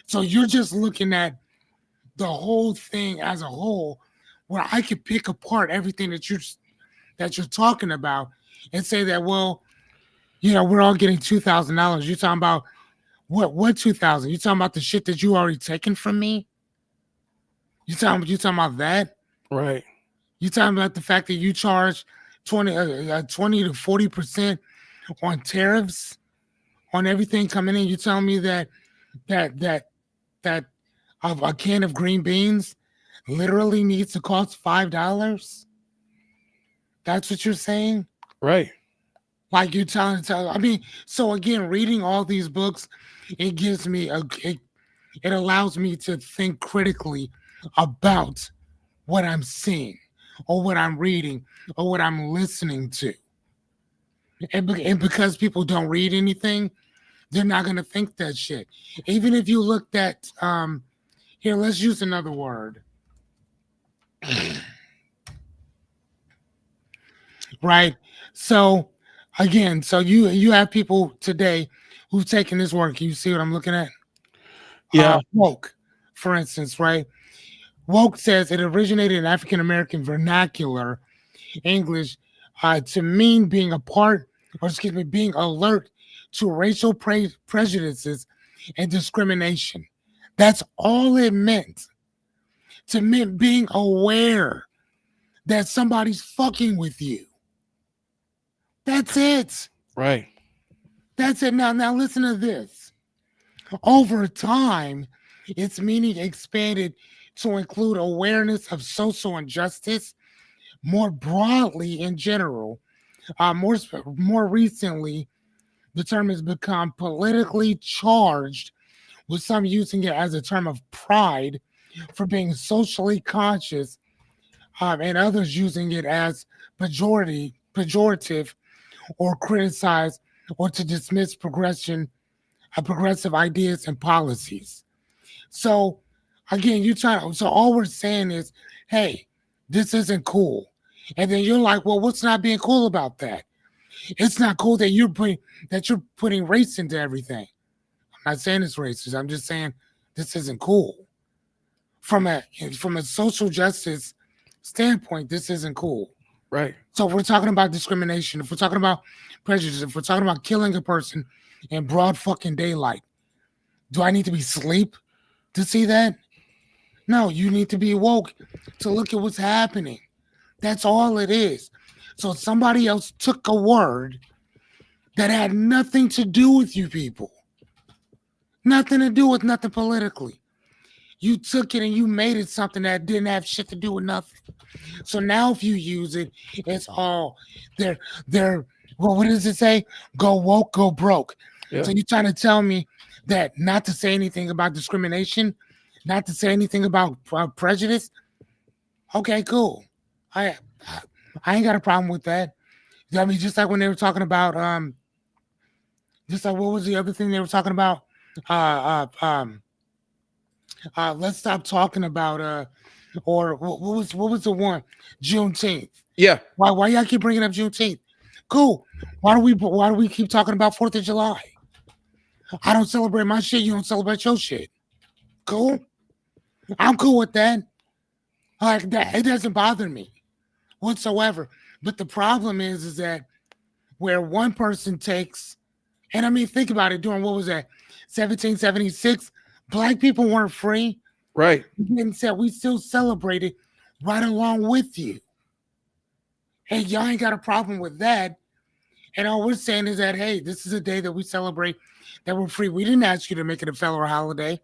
So you're just looking at the whole thing as a whole where I could pick apart everything that you're talking about and say that, well, we're all getting $2,000. You're talking about what 2,000? You talking about the shit that you already taken from me? You talking about that? Right. You talking about the fact that you charge 20 to 40% on tariffs on everything coming in? You telling me that that a can of green beans literally needs to cost $5? That's what you're saying? Right. Like you're telling. I mean, so again, reading all these books, it gives me it allows me to think critically about what I'm seeing or what I'm reading or what I'm listening to. And because people don't read anything, they're not gonna think that shit. Even if you looked at here, let's use another word. Right. So again, so you have people today who've taken this work. You see what I'm looking at? Yeah. Woke, for instance, right? Woke says it originated in African American vernacular English to mean being a part, or excuse me, being alert to racial prejudices and discrimination. That's all it meant. To mean being aware that somebody's fucking with you. That's it. Right. That's it. Now listen to this. Over time, its meaning expanded to include awareness of social injustice more broadly in general. More recently, the term has become politically charged, with some using it as a term of pride for being socially conscious, and others using it as pejorative or criticize or to dismiss progressive ideas and policies. So again, so all we're saying is, hey, this isn't cool. And then you're like, well, what's not being cool about that? It's not cool that you're putting race into everything. I'm not saying it's racist. I'm just saying this isn't cool. From a social justice standpoint, this isn't cool. Right. So if we're talking about discrimination, if we're talking about prejudice, if we're talking about killing a person in broad fucking daylight, do I need to be asleep to see that? No, you need to be woke to look at what's happening. That's all it is. So somebody else took a word that had nothing to do with you people, nothing to do with nothing politically. You took it and you made it something that didn't have shit to do with nothing. So now if you use it, it's all they're well, what does it say? Go woke, go broke. Yeah. So you're trying to tell me that not to say anything about discrimination, not to say anything about prejudice. Okay, cool. I I ain't got a problem with that. I mean, just like when they were talking about just like what was the other thing they were talking about? Let's stop talking about or what was the one? Juneteenth. Yeah. Why y'all keep bringing up Juneteenth? Cool. Why do we keep talking about 4th of July? I don't celebrate my shit. You don't celebrate your shit. Cool. I'm cool with that. Like that, it doesn't bother me whatsoever. But the problem is that where one person takes, and I mean, think about it. During what was that, 1776? Black people weren't free. Right. And said we still celebrated right along with you. Hey, y'all ain't got a problem with that. And all we're saying is that, hey, this is a day that we celebrate that we're free. We didn't ask you to make it a federal holiday.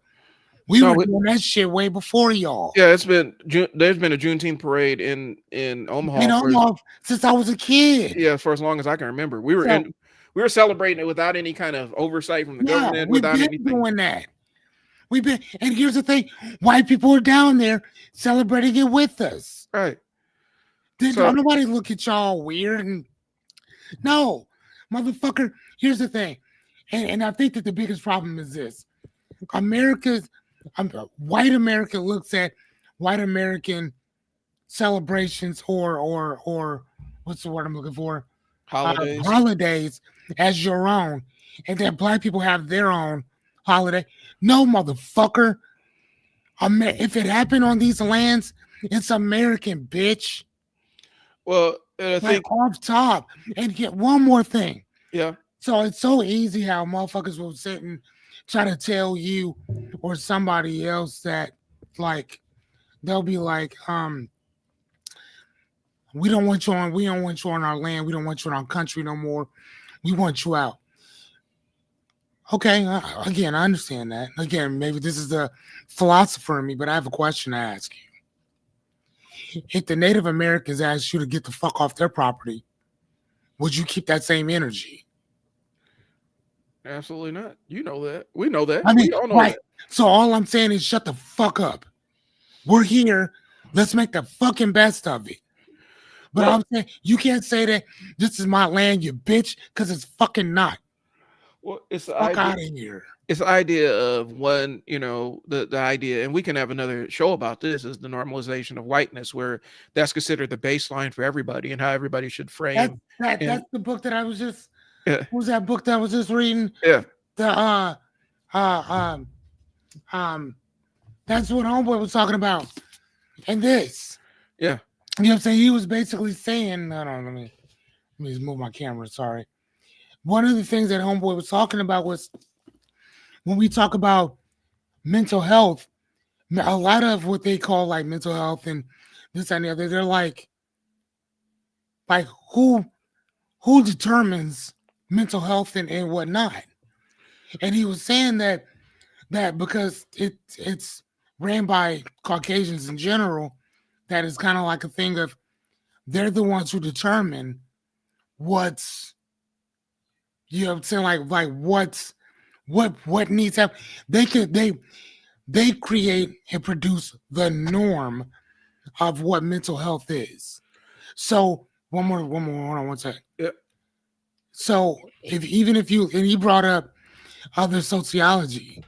We No, were doing that shit way before y'all. yeah, it's been there's been a Juneteenth parade in And Omaha for almost since I was a kid. yeah, for as long as I can remember. So We were celebrating it without any kind of oversight from the yeah, government, we've without been anything. doing that. We've been, and here's the thing: white people are down there celebrating it with us. Right. Did So nobody look at y'all weird? And no, motherfucker. Here's the thing, and I think that the biggest problem is this: America's white America looks at white American celebrations or what's the word I'm looking for? holidays. Holidays as your own, and then black people have their own holiday. No, motherfucker. If it happened on these lands, it's American, bitch. Well, I Like think off top. And get one more thing. yeah. So it's so easy how motherfuckers will sit and try to tell you or somebody else that, like, they'll be like, we don't want you on our land, we don't want you in our country no more. We want you out. Okay, again, I understand that. Again, maybe this is the philosopher in me, but I have a question to ask you. If the Native Americans asked you to get the fuck off their property, would you keep that same energy? Absolutely not. You know that. We know that. I mean, We all know right. that. So all I'm saying is shut the fuck up. We're here. Let's make the fucking best of it. But Well, I'm saying you can't say that this is my land, you bitch, because it's fucking not. well, it's the Fuck idea. out of here. It's the idea of one, the idea, and we can have another show about this, is the normalization of whiteness, where that's considered the baseline for everybody and how everybody should frame. And That's the book that I was just. yeah, What was that book that I was just reading? yeah, The uh um um. That's what Homeboy was talking about. And this, yeah. you know what I'm saying? He was basically saying, no, let me just move my camera. Sorry. One of the things that Homeboy was talking about was when we talk about mental health, a lot of what they call like mental health and this and the other, they're like who determines mental health and whatnot. And he was saying that because it's ran by Caucasians in general, that is kind of like a thing of they're the ones who determine what's, you know what I'm saying, like what needs to happen. They create and produce the norm of what mental health is. So hold on one second. Yeah. So if you, and he brought up other sociology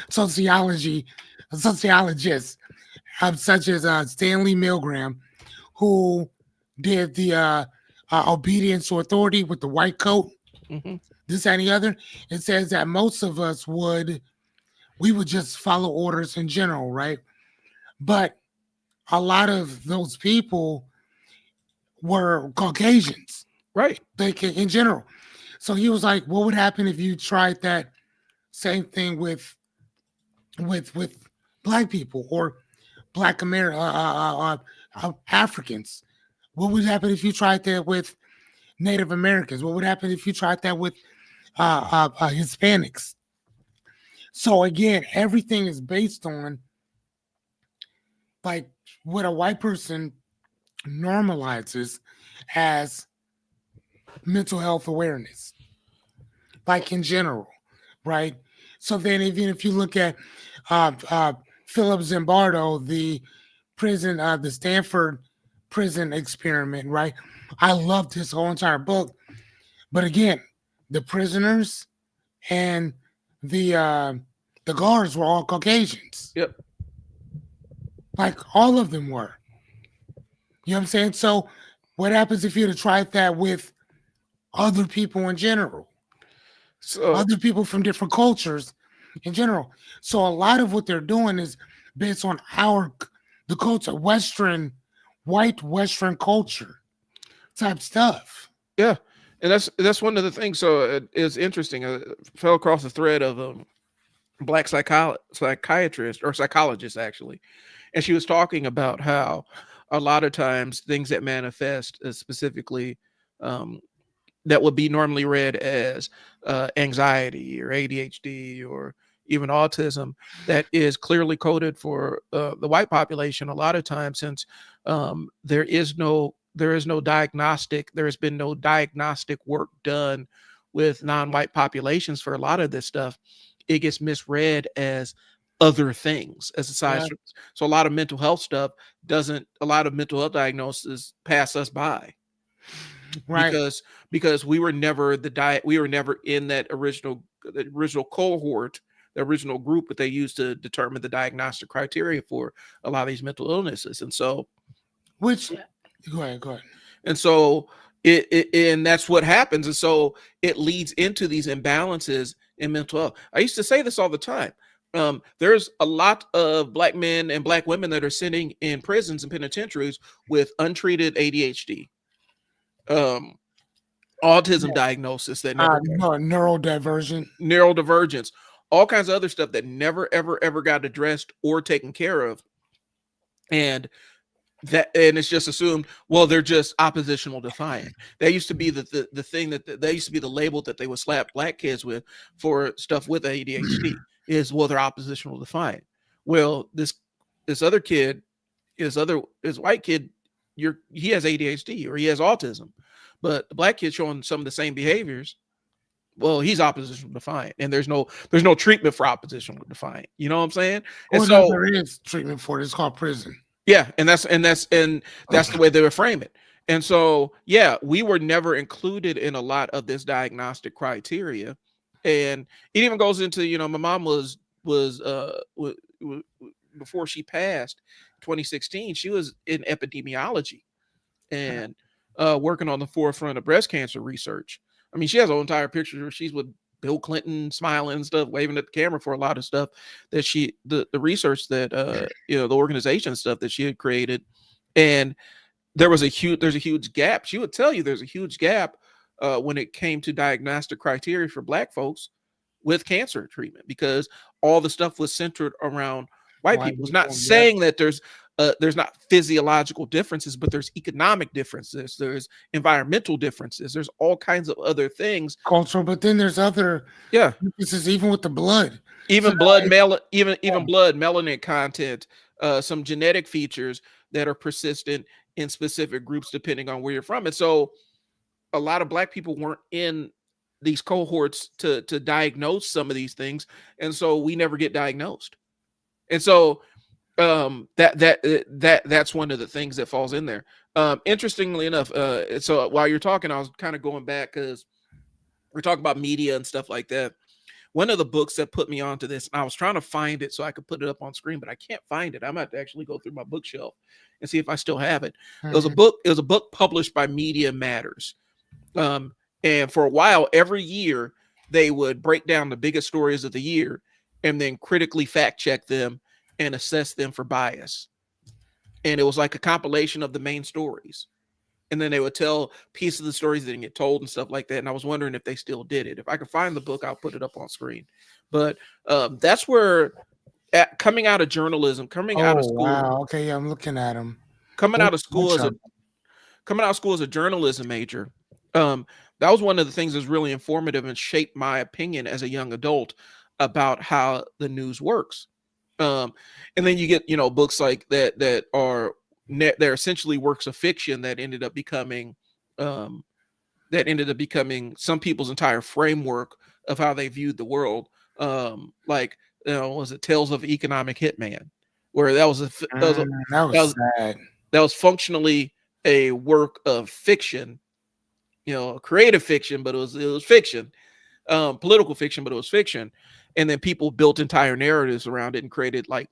sociologists, such as Stanley Milgram, who did the obedience to authority with the white coat, Hmm. this and the other. It says that most of us would just follow orders in general, right? But a lot of those people were Caucasians, Right. in general. So he was like, what would happen if you tried that same thing with black people or black Africans? What would happen if you tried that with Native Americans? What would happen if you tried that with Hispanics? So again, everything is based on like what a white person normalizes as mental health awareness, like in general, right? So then, even if you look at Philip Zimbardo, the Stanford prison experiment, right? I loved his whole entire book, but again, the prisoners and the guards were all Caucasians, Yep. like all of them were. You know what I'm saying? So, what happens if you'd have tried that with other people in general? So other people from different cultures in general. So a lot of what they're doing is based on the culture, white Western culture type stuff. yeah, and that's one of the things. So it's interesting. I fell across a thread of black psychiatrist or psychologist actually, and she was talking about how a lot of times things that manifest specifically um, that would be normally read as anxiety or ADHD or even autism that is clearly coded for the white population. A lot of times, since there is no diagnostic, there has been no diagnostic work done with non-white populations for a lot of this stuff. It gets misread as other things as a Yeah, size. So a lot of mental health stuff doesn't. A lot of mental health diagnoses pass us by right. because we were never we were never in that original cohort, the original group that they used to determine the diagnostic criteria for a lot of these mental illnesses. Which go ahead, go ahead. And so and that's what happens. And so it leads into these imbalances in mental health. I used to say this all the time. There's a lot of black men and black women that are sitting in prisons and penitentiaries with untreated ADHD, um, autism diagnosis that never got No, neurodivergent. neurodivergence, all kinds of other stuff that never ever got addressed or taken care of. And and it's just assumed, well, they're just oppositional defiant. That used to be the thing that used to be the label that they would slap black kids with for stuff with ADHD is, well, they're oppositional defiant. Well, this other kid, his white kid, he has ADHD or he has autism, but the black kid showing some of the same behaviors, well, he's oppositional defiant, and there's no treatment for oppositional defiant. You know what I'm saying? And Well, no, so there is treatment for it. It's called prison. yeah, and that's the way they would frame it. And so yeah, we were never included in a lot of this diagnostic criteria, and it even goes into, my mom was before she passed 2016, she was in epidemiology and working on the forefront of breast cancer research. I mean, she has an entire picture where she's with Bill Clinton smiling and stuff, waving at the camera for a lot of stuff that the research that the organization stuff that she had created. And there's a huge gap. She would tell you there's a huge gap when it came to diagnostic criteria for black folks with cancer treatment, because all the stuff was centered around white White people. It's not people, yeah. saying that there's not physiological differences, but there's economic differences, there's environmental differences, there's all kinds of other things. Cultural, but then there's other Yeah, differences, even with the blood. So even blood mel even blood melanin content, some genetic features that are persistent in specific groups depending on where you're from. And so a lot of black people weren't in these cohorts to diagnose some of these things, and so we never get diagnosed. And so that's one of the things that falls in there. Interestingly enough, so while you're talking, I was kind of going back because we're talking about media and stuff like that. One of the books that put me onto this, and I was trying to find it so I could put it up on screen, but I can't find it. I'm going to actually go through my bookshelf and see if I still have it. Mhm. It was a book published by Media Matters. And for a while, every year, they would break down the biggest stories of the year and then critically fact check them and assess them for bias. And it was like a compilation of the main stories. And then they would tell pieces of the stories that didn't get told and stuff like that. And I was wondering if they still did it. If I could find the book, I'll put it up on screen. But that's where, coming out of journalism, Oh wow. Okay, yeah, I'm looking at them. coming out of school Which as a one? coming out of school as a journalism major, that was one of the things that's really informative and shaped my opinion as a young adult about how the news works. Um, and then you get, books like that are they're essentially works of fiction um, that ended up becoming some people's entire framework of how they viewed the world. Like, was it Tales of Economic Hitman, where That that was was sad. that was functionally a work of fiction, creative fiction, but it was fiction, political fiction, but it was fiction. And then people built entire narratives around it and created, like,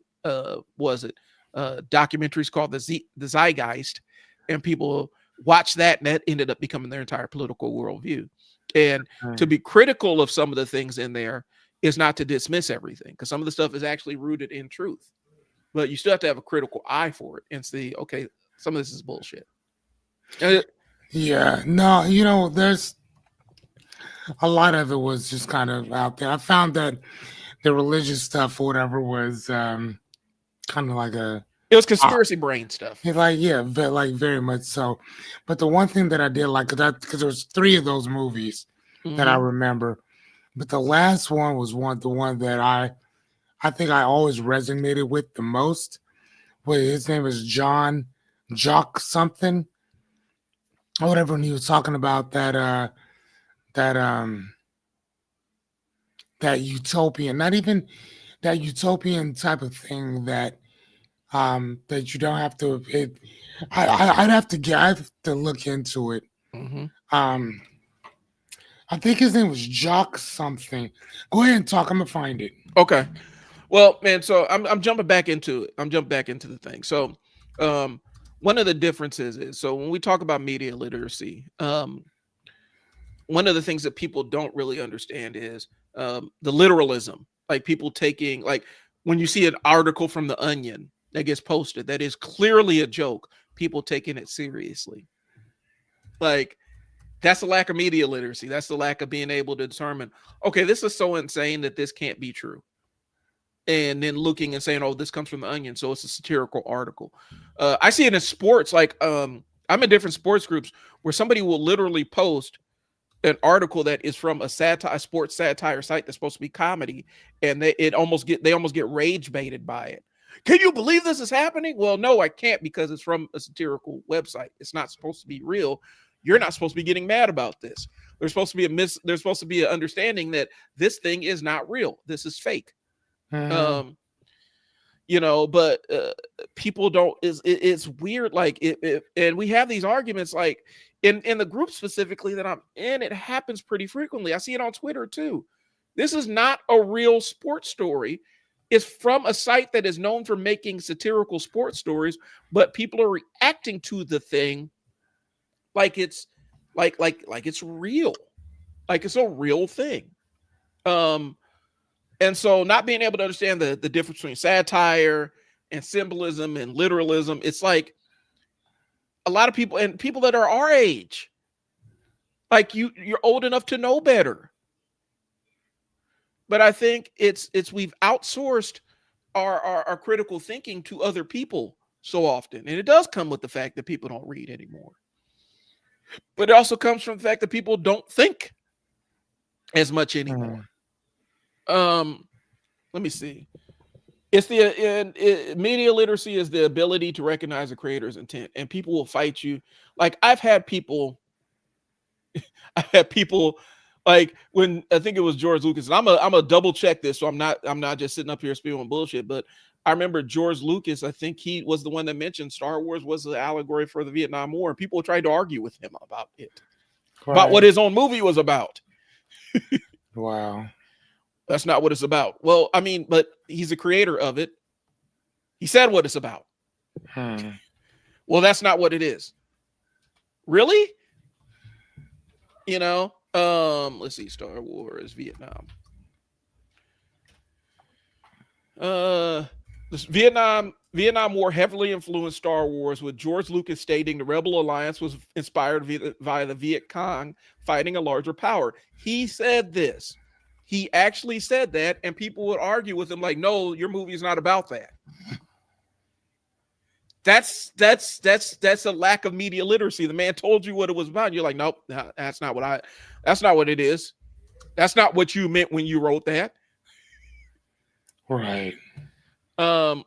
was it documentaries called the Zeitgeist, and people watch that, and that ended up becoming their entire political worldview. And to Mm. be critical of some of the things in there is not to dismiss everything, because some of the stuff is actually rooted in truth. But you still have to have a critical eye for it and see, okay, some of this is bullshit. Yeah, no, there's a lot of it was just kind of out there. I found that the religious stuff or whatever was kind of like It was uh, conspiracy brain stuff. like yeah, like very much so. But the one thing that I did like, because there was three of those movies that I Mm-hmm. remember, but the last one was the one that I think I always resonated with the most. Well, his name is John Jock something or whatever, and he was talking about that that utopian, not even that utopian type of thing that you don't have to. I have to look into it. Mm-hmm. Um, I think his name was Jock something. Go ahead and talk. I'm gonna find it. Okay. Well, man, so I'm jumping back into it. I'm jumping back into the thing. So, um, one of the differences is, so when we talk about media literacy, one of the things that people don't really understand is the literalism. Like people taking, like when you see an article from the Onion that gets posted that is clearly a joke, people taking it seriously. Like that's the lack of media literacy. That's the lack of being able to determine, okay, this is so insane that this can't be true, and then looking and saying, "Oh, this comes from the Onion, so it's a satirical article." I see it in sports. Like, I'm in different sports groups where somebody will literally post an article that is from a satire, sports satire site that's supposed to be comedy, and they almost get rage baited by it. Can you believe this is happening? Well, no, I can't, because it's from a satirical website. It's not supposed to be real. You're not supposed to be getting mad about this. There's supposed to be there's supposed to be an understanding that this thing is not real. This is fake. Mhm. Um, but people don't, it's weird, like and we have these arguments, like in the group specifically that I'm in, it happens pretty frequently. I see it on Twitter too. This is not a real sports story. It's from a site that is known for making satirical sports stories, but people are reacting to the thing like it's like it's real, like it's a real thing. um and so not being able to understand the difference between satire and symbolism and literalism, it's like a lot of people, and people that are our age, like you're old enough to know better. But I think it's we've outsourced our critical thinking to other people so often. And it does come with the fact that people don't read anymore. But it also comes from the fact that people don't think as much anymore. Mhm. Um, let me see. It's media literacy is the ability to recognize the creator's intent, and people will fight you. Like I've had people, like when I think it was George Lucas, and I'm a double check this, so I'm not just sitting up here spewing bullshit. But I remember George Lucas, I think he was the one that mentioned Star Wars was the allegory for the Vietnam War, and people tried to argue with him about it, about what Right. his own movie was about. Wow. That's not what it's about. Well, I mean, but he's the creator of it. He said what it's about. Hmm. Well, that's not what it is. Really? Let's see. Star Wars Vietnam. Uh, this Vietnam War heavily influenced Star Wars, with George Lucas stating the Rebel Alliance was inspired via the Viet Cong fighting a larger power. He said this. He actually said that, and people would argue with him like, "No, your movie is not about that." That's a lack of media literacy. The man told you what it was about. And you're like, "Nope, that's not what that's not what it is. That's not what you meant when you wrote that." Right. Um,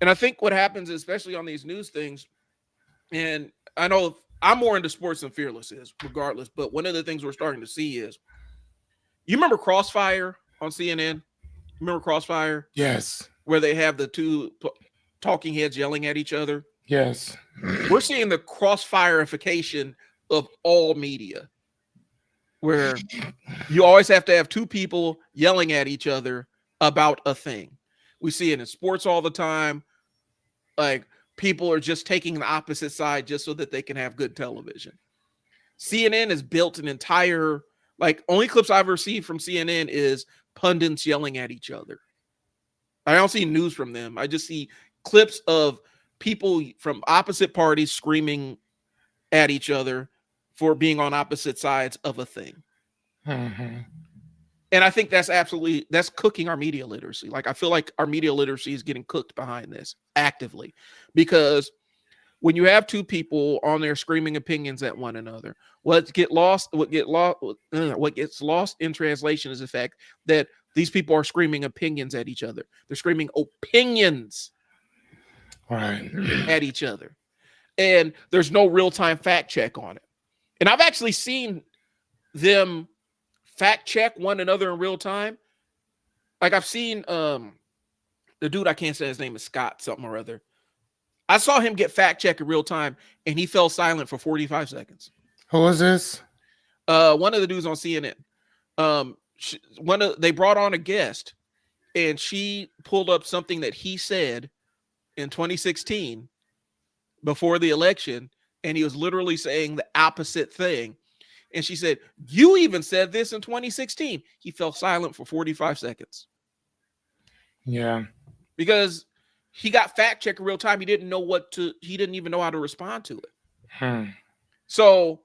and I think what happens, especially on these news things, and I know I'm more into sports than Fearless is, regardless. But one of the things we're starting to see is, you remember Crossfire on CNN? Remember Crossfire, Yes. where they have the two talking heads yelling at each other? Yes. We're seeing the crossfireification of all media, where you always have to have two people yelling at each other about a thing. We see it in sports all the time. Like people are just taking the opposite side just so that they can have good television. CNN has built an entire, like, only clips I've received from CNN is pundits yelling at each other. I don't see news from them. I just see clips of people from opposite parties screaming at each other for being on opposite sides of a thing. Mm-hmm. And I think that's cooking our media literacy. Like, I feel like our media literacy is getting cooked behind this actively, because when you have two people on there screaming opinions at one another, what gets lost in translation is the fact that these people are screaming opinions at each other. They're screaming opinions Right. at each other, and there's no real-time fact check on it. And I've actually seen them fact check one another in real time. Like, I've seen the dude, I can't say his name is Scott something or other. I saw him get fact checked in real time, and he fell silent for 45 seconds. Who was this? One of the dudes on CNN. They brought on a guest, and she pulled up something that he said in 2016 before the election, and he was literally saying the opposite thing. And she said, "You even said this in 2016." He fell silent for 45 seconds. Yeah. Because he got fact checked in real time. He didn't even know how to respond to it. So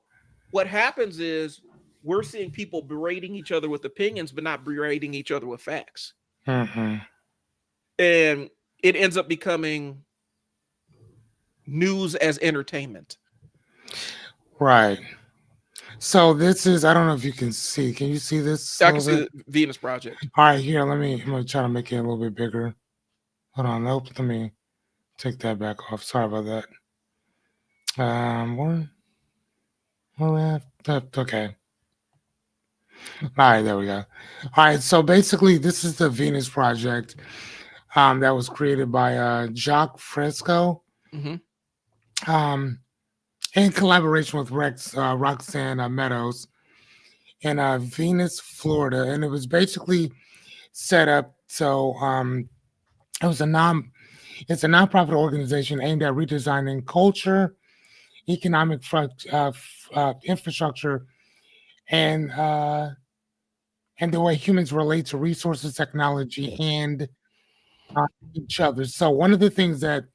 what happens is we're seeing people berating each other with opinions, but not berating each other with facts. Mm-hmm. And it ends up becoming news as entertainment. Right. So this is, I don't know if you can see. Can you see this? I can see the Venus Project. All right, here, I'm going to try to make it a little bit bigger. Hold on, nope, let me take that back off. Sorry about that. Okay. All right, there we go. All right, so basically, this is the Venus Project that was created by Jacques Fresco, in collaboration with Roxanne Meadows in Venus, Florida, and it was basically set up so it's a nonprofit organization aimed at redesigning culture, economic infrastructure, and the way humans relate to resources, technology, and each other. So one of the things that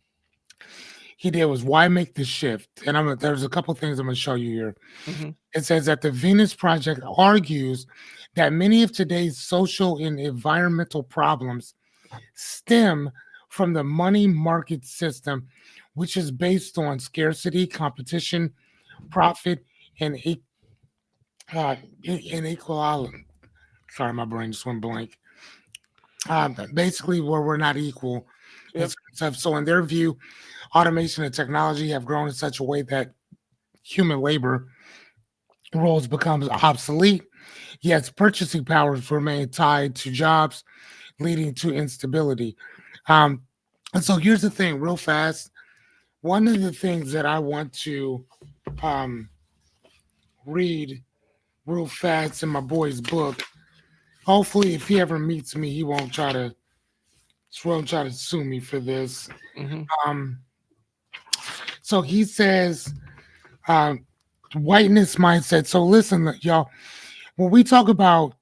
he did was, why make the shift? And there's a couple things I'm going to show you here. Mm-hmm. It says that the Venus Project argues that many of today's social and environmental problems stem from the money market system, which is based on scarcity, competition, profit, and inequality. Sorry, my brain just went blank. Basically, where we're not equal. Yep. So, in their view, automation and technology have grown in such a way that human labor roles becomes obsolete, yet purchasing powers remain tied to jobs, leading to instability. And so here's the thing, real fast. One of the things that I want to read real fast in my boy's book. Hopefully, if he ever meets me, he won't try to sue me for this. Mm-hmm. So he says, whiteness mindset. So listen, y'all. When we talk about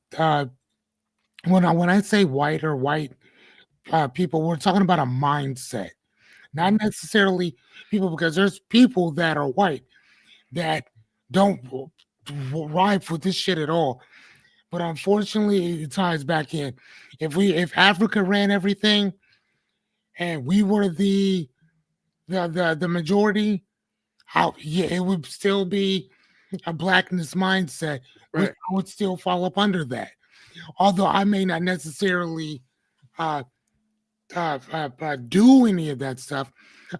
when I say white or white people, we're talking about a mindset, not necessarily people, because there's people that are white that don't ride with this shit at all. But unfortunately, it ties back in. If Africa ran everything, and we were the majority, it would still be a blackness mindset, which Right. I would still fall up under that. Although I may not necessarily do any of that stuff,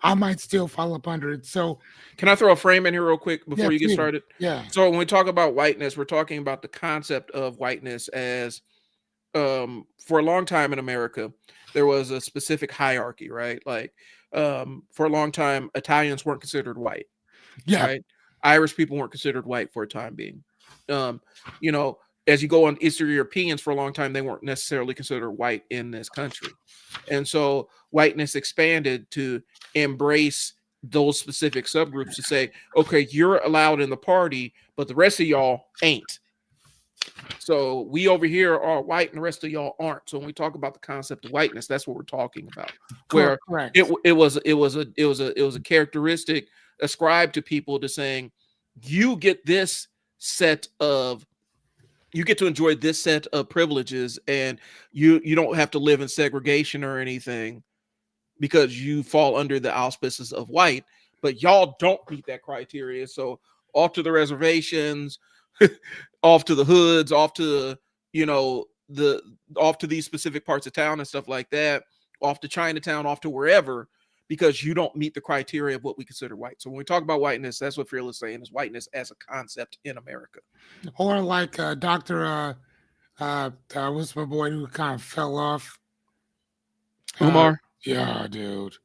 I might still fall up under it. So, can I throw a frame in here real quick before you get please. started? Yeah. So when we talk about whiteness, we're talking about the concept of whiteness as, for a long time in America, there was a specific hierarchy, right? Like, for a long time, Italians weren't considered white. Yeah. Right. Irish people weren't considered white for a time being. You know, as you go on Eastern Europeans, for a long time, they weren't necessarily considered white in this country. And so whiteness expanded to embrace those specific subgroups to say, okay, you're allowed in the party, but the rest of y'all ain't. So we over here are white and the rest of y'all aren't. So when we talk about the concept of whiteness, that's what we're talking about. Where Correct. it was a characteristic ascribed to people to saying, you get this set of you get to enjoy this set of privileges, and you don't have to live in segregation or anything because you fall under the auspices of white, but y'all don't meet that criteria. So off to the reservations, off to the hoods, off to the off to these specific parts of town and stuff like that, off to Chinatown, off to wherever, because you don't meet the criteria of what we consider white. So when we talk about whiteness, that's what Fearless is saying, is whiteness as a concept in America. Or like Doctor, what's my boy who kind of fell off? Umar. Yeah, dude.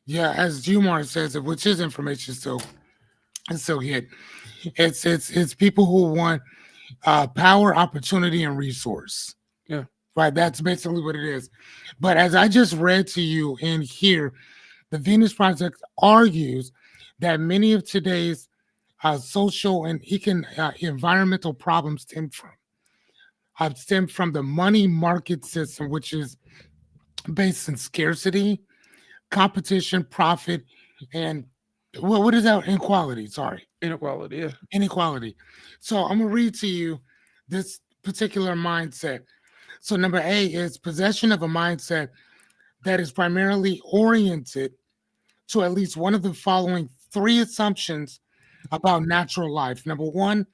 Yeah, as Umar says, which his information still hit. It's people who want power, opportunity, and resource. Yeah. Right. That's basically what it is. But as I just read to you in here, the Venus Project argues that many of today's social and environmental problems stem from the money market system, which is based in scarcity, competition, profit, and what is that? Inequality. Sorry. Inequality. Yeah. Inequality. So I'm going to read to you this particular mindset. So number A is possession of a mindset that is primarily oriented to at least one of the following three assumptions about natural life. Number one,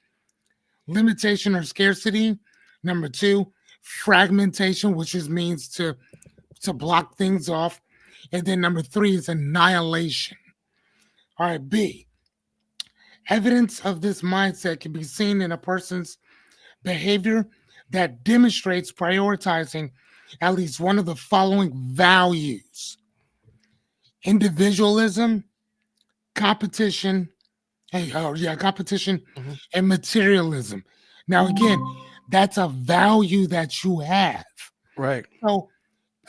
limitation or scarcity. Number two, fragmentation, which means to block things off. And then number three is annihilation. All right, B. Evidence of this mindset can be seen in a person's behavior that demonstrates prioritizing at least one of the following values: individualism, competition, and materialism. Now, again, that's a value that you have. Right. So,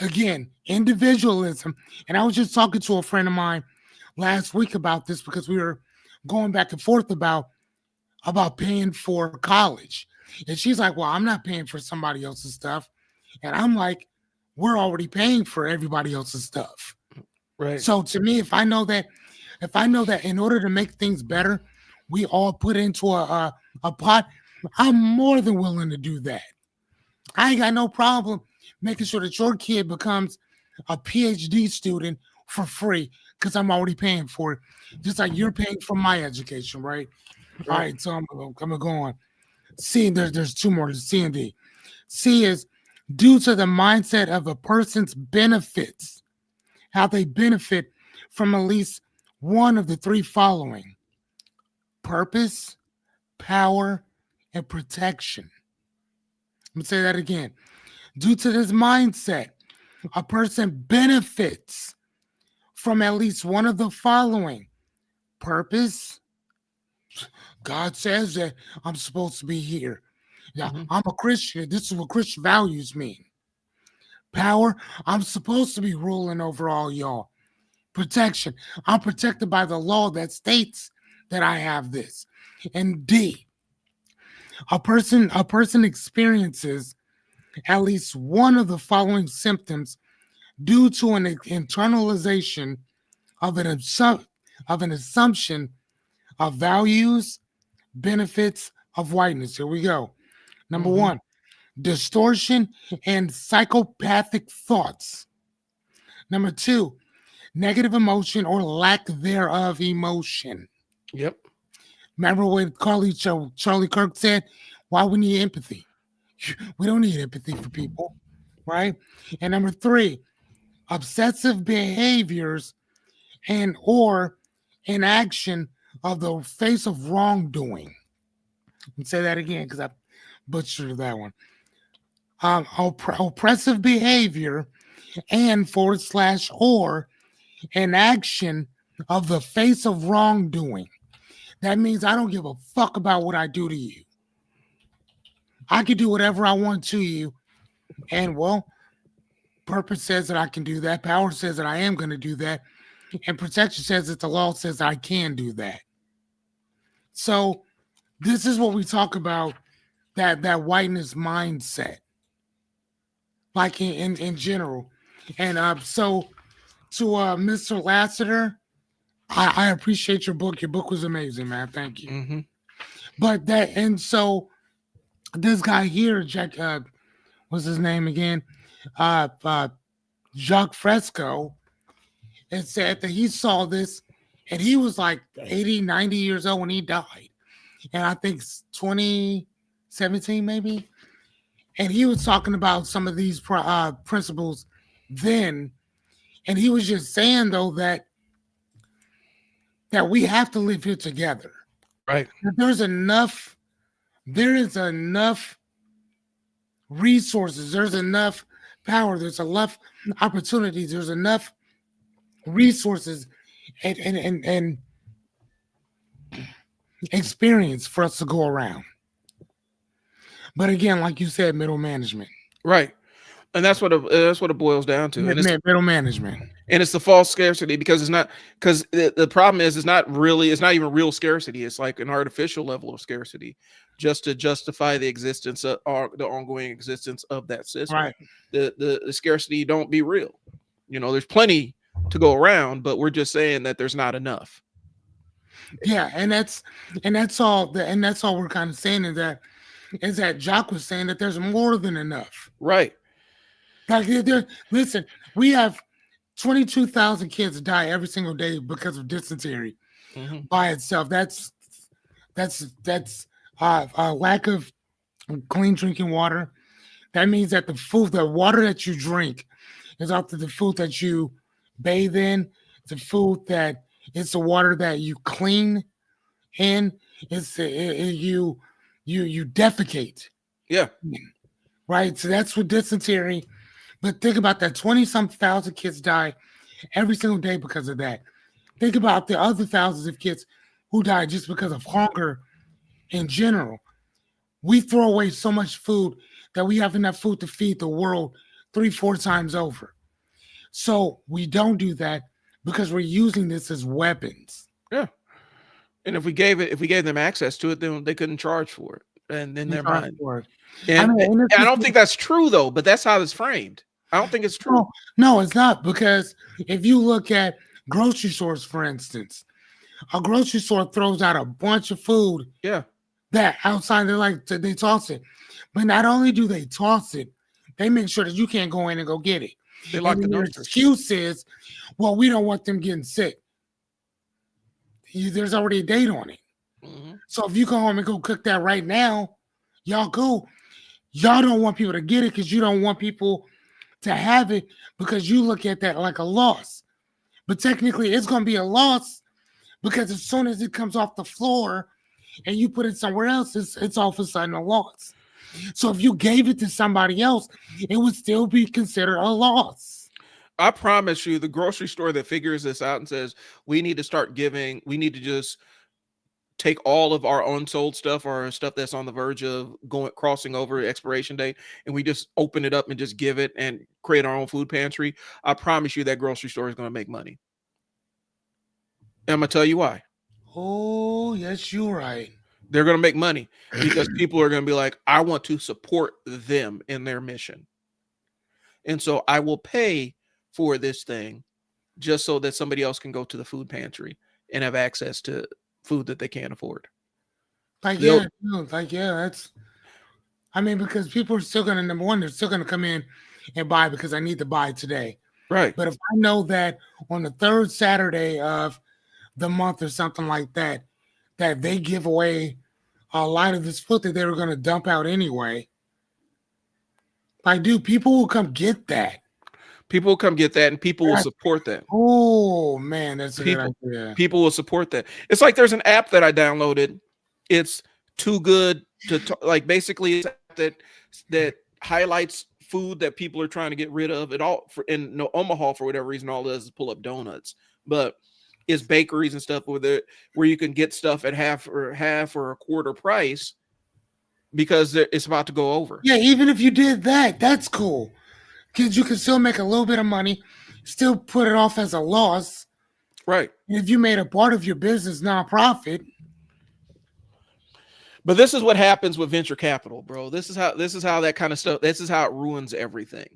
again, individualism. And I was just talking to a friend of mine last week about this because we were going back and forth about paying for college. And she's like, well, I'm not paying for somebody else's stuff. And I'm like, we're already paying for everybody else's stuff. Right. So to me, if I know that in order to make things better, we all put into a pot, I'm more than willing to do that. I ain't got no problem making sure that your kid becomes a PhD student for free because I'm already paying for it, just like you're paying for my education, right? All right, so I'm gonna go on. C, there's two more, C and D. C is due to the mindset of a person's benefits, how they benefit from at least one of the three following: purpose, power, and protection. Let me say that again. Due to this mindset, a person benefits from at least one of the following: purpose. God says that I'm supposed to be here. Yeah, I'm a Christian. This is what Christian values mean. Power, I'm supposed to be ruling over all y'all. Protection, I'm protected by the law that states that I have this. And D, a person experiences at least one of the following symptoms due to an internalization of an assumption of values, benefits of whiteness. Here we go. Number one, distortion and psychopathic thoughts. Number two, negative emotion or lack thereof emotion. Yep. Remember what Charlie Kirk said? Why we need empathy? We don't need empathy for people, right? And number three, obsessive behaviors and or inaction of the face of wrongdoing. Let me say that again because I butchered that one. Oppressive behavior and / or inaction of the face of wrongdoing. That means I don't give a fuck about what I do to you. I can do whatever I want to you. And well, purpose says that I can do that. Power says that I am going to do that. And protection says that the law says I can do that. So this is what we talk about, that whiteness mindset, like in general. And so to Mr. Lassiter, I appreciate your book. Your book was amazing, man. Thank you. Mm-hmm. But that, and so this guy here, Jack, what's his name again? Uh, Jacques Fresco, and said that he saw this, and he was like 80, 90 years old when he died. And I think 2017 maybe. And he was talking about some of these principles then. And he was just saying, though, that we have to live here together. Right. There is enough resources, there's enough power, there's enough opportunities, there's enough resources and experience for us to go around. But again, like you said, middle management. Right. And that's what it boils down to. And Middle management. And it's the false scarcity, because it's not, because the problem is it's not even real scarcity. It's like an artificial level of scarcity, just to justify the existence of, or the ongoing existence of that system. Right. The scarcity don't be real. There's plenty to go around, but we're just saying that there's not enough. Yeah, and that's all we're kind of saying is that Jock was saying that there's more than enough. Right. Like, listen, we have 22,000 kids die every single day because of dysentery by itself. That's a lack of clean drinking water. That means that the water that you drink is after the food that you bathe in, the food that it's the water that you clean in. It's you defecate. Yeah. Right. So that's what dysentery. But think about that. 20-some thousand kids die every single day because of that. Think about the other thousands of kids who die just because of hunger in general. We throw away so much food that we have enough food to feed the world 3-4 times over. So we don't do that because we're using this as weapons. Yeah. And if we gave them access to it, then they couldn't charge for it. And then they're mine. And I don't think that's true, though, but that's how it's framed. I don't think it's true. No, it's not, because if you look at grocery stores, for instance, a grocery store throws out a bunch of food. Yeah. That outside they toss it. But not only do they toss it, they make sure that you can't go in and go get it. They lock the dumpsters. Excuse is, well, we don't want them getting sick. There's already a date on it. Mm-hmm. So if you go home and go cook that right now, y'all go. Y'all don't want people to get it because you don't want people to have it, because you look at that like a loss. But technically, it's going to be a loss, because as soon as it comes off the floor and you put it somewhere else, it's all of a sudden a loss. So if you gave it to somebody else, it would still be considered a loss. I promise you, the grocery store that figures this out and says, we need to just take all of our unsold stuff or stuff that's on the verge of crossing over expiration date, and we just open it up and just give it and create our own food pantry. I promise you that grocery store is going to make money. And I'm going to tell you why. Oh, yes, you're right. They're going to make money because people are going to be like, I want to support them in their mission. And so I will pay for this thing just so that somebody else can go to the food pantry and have access to food that they can't afford. That's, I mean, because people are still going to, number one, they're still going to come in and buy because I need to buy today. Right. But if I know that on the third Saturday of the month or something like that, that they give away a lot of this food that they were going to dump out anyway, people will come get that. People will come get that, and people will support that. Oh, man, that's a good idea. People will support that. It's like there's an app that I downloaded. It's Too Good to like, basically it's an app that highlights food that people are trying to get rid of. It all in Omaha, for whatever reason, all it does is pull up donuts, but it's bakeries and stuff where you can get stuff at half or a quarter price because it's about to go over. Yeah, even if you did that, that's cool. Because you can still make a little bit of money, still put it off as a loss. Right. If you made a part of your business nonprofit. But this is what happens with venture capital, bro. This is how that kind of stuff, this is how it ruins everything.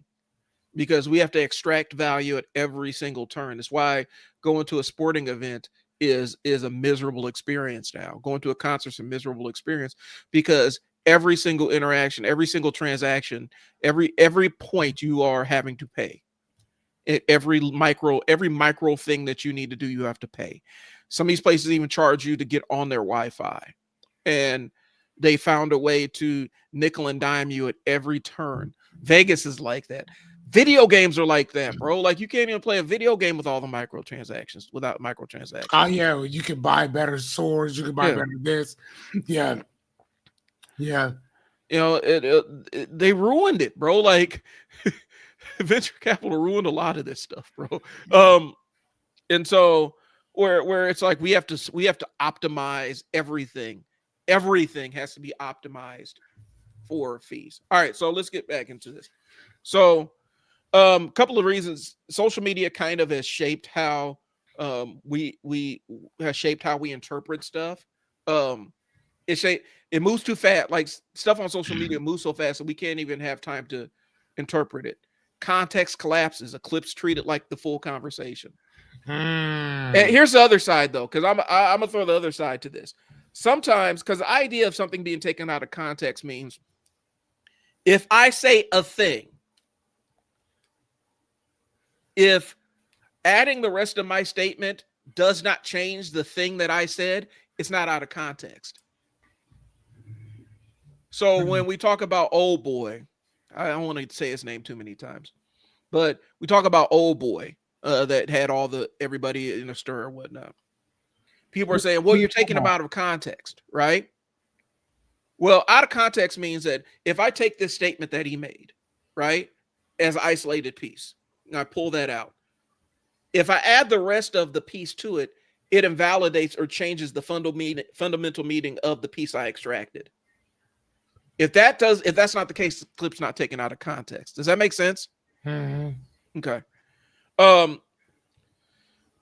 Because we have to extract value at every single turn. That's why going to a sporting event is a miserable experience now. Going to a concert is a miserable experience because every single interaction, every single transaction, every point you are having to pay. Every micro thing that you need to do, you have to pay. Some of these places even charge you to get on their Wi-Fi. And they found a way to nickel and dime you at every turn. Vegas is like that. Video games are like that, bro. Like you can't even play a video game with all the microtransactions without microtransactions. Oh yeah, well, you can buy better swords. You can buy better this. Yeah, yeah. You know, they ruined it, bro. Like venture capital ruined a lot of this stuff, bro. And so where it's like we have to optimize everything. Everything has to be optimized for fees. All right, so let's get back into this. So a couple of reasons. Social media kind of has shaped how we has shaped how we interpret stuff. It moves too fast. Like stuff on social media moves so fast that we can't even have time to interpret it. Context collapses. A clip's treated like the full conversation. And here's the other side, though, because I'm gonna throw the other side to this. Sometimes, because the idea of something being taken out of context means if I say a thing, if adding the rest of my statement does not change the thing that I said, it's not out of context. So when we talk about old boy, I don't want to say his name too many times, but we talk about old boy that had everybody in a stir or whatnot. People are saying, well, you're taking them out of context, right? Well, out of context means that if I take this statement that he made, right, as an isolated piece, and I pull that out, if I add the rest of the piece to it, it invalidates or changes the fundamental meaning of the piece I extracted. If that's not the case, the clip's not taken out of context. Does that make sense? Mm-hmm. Okay.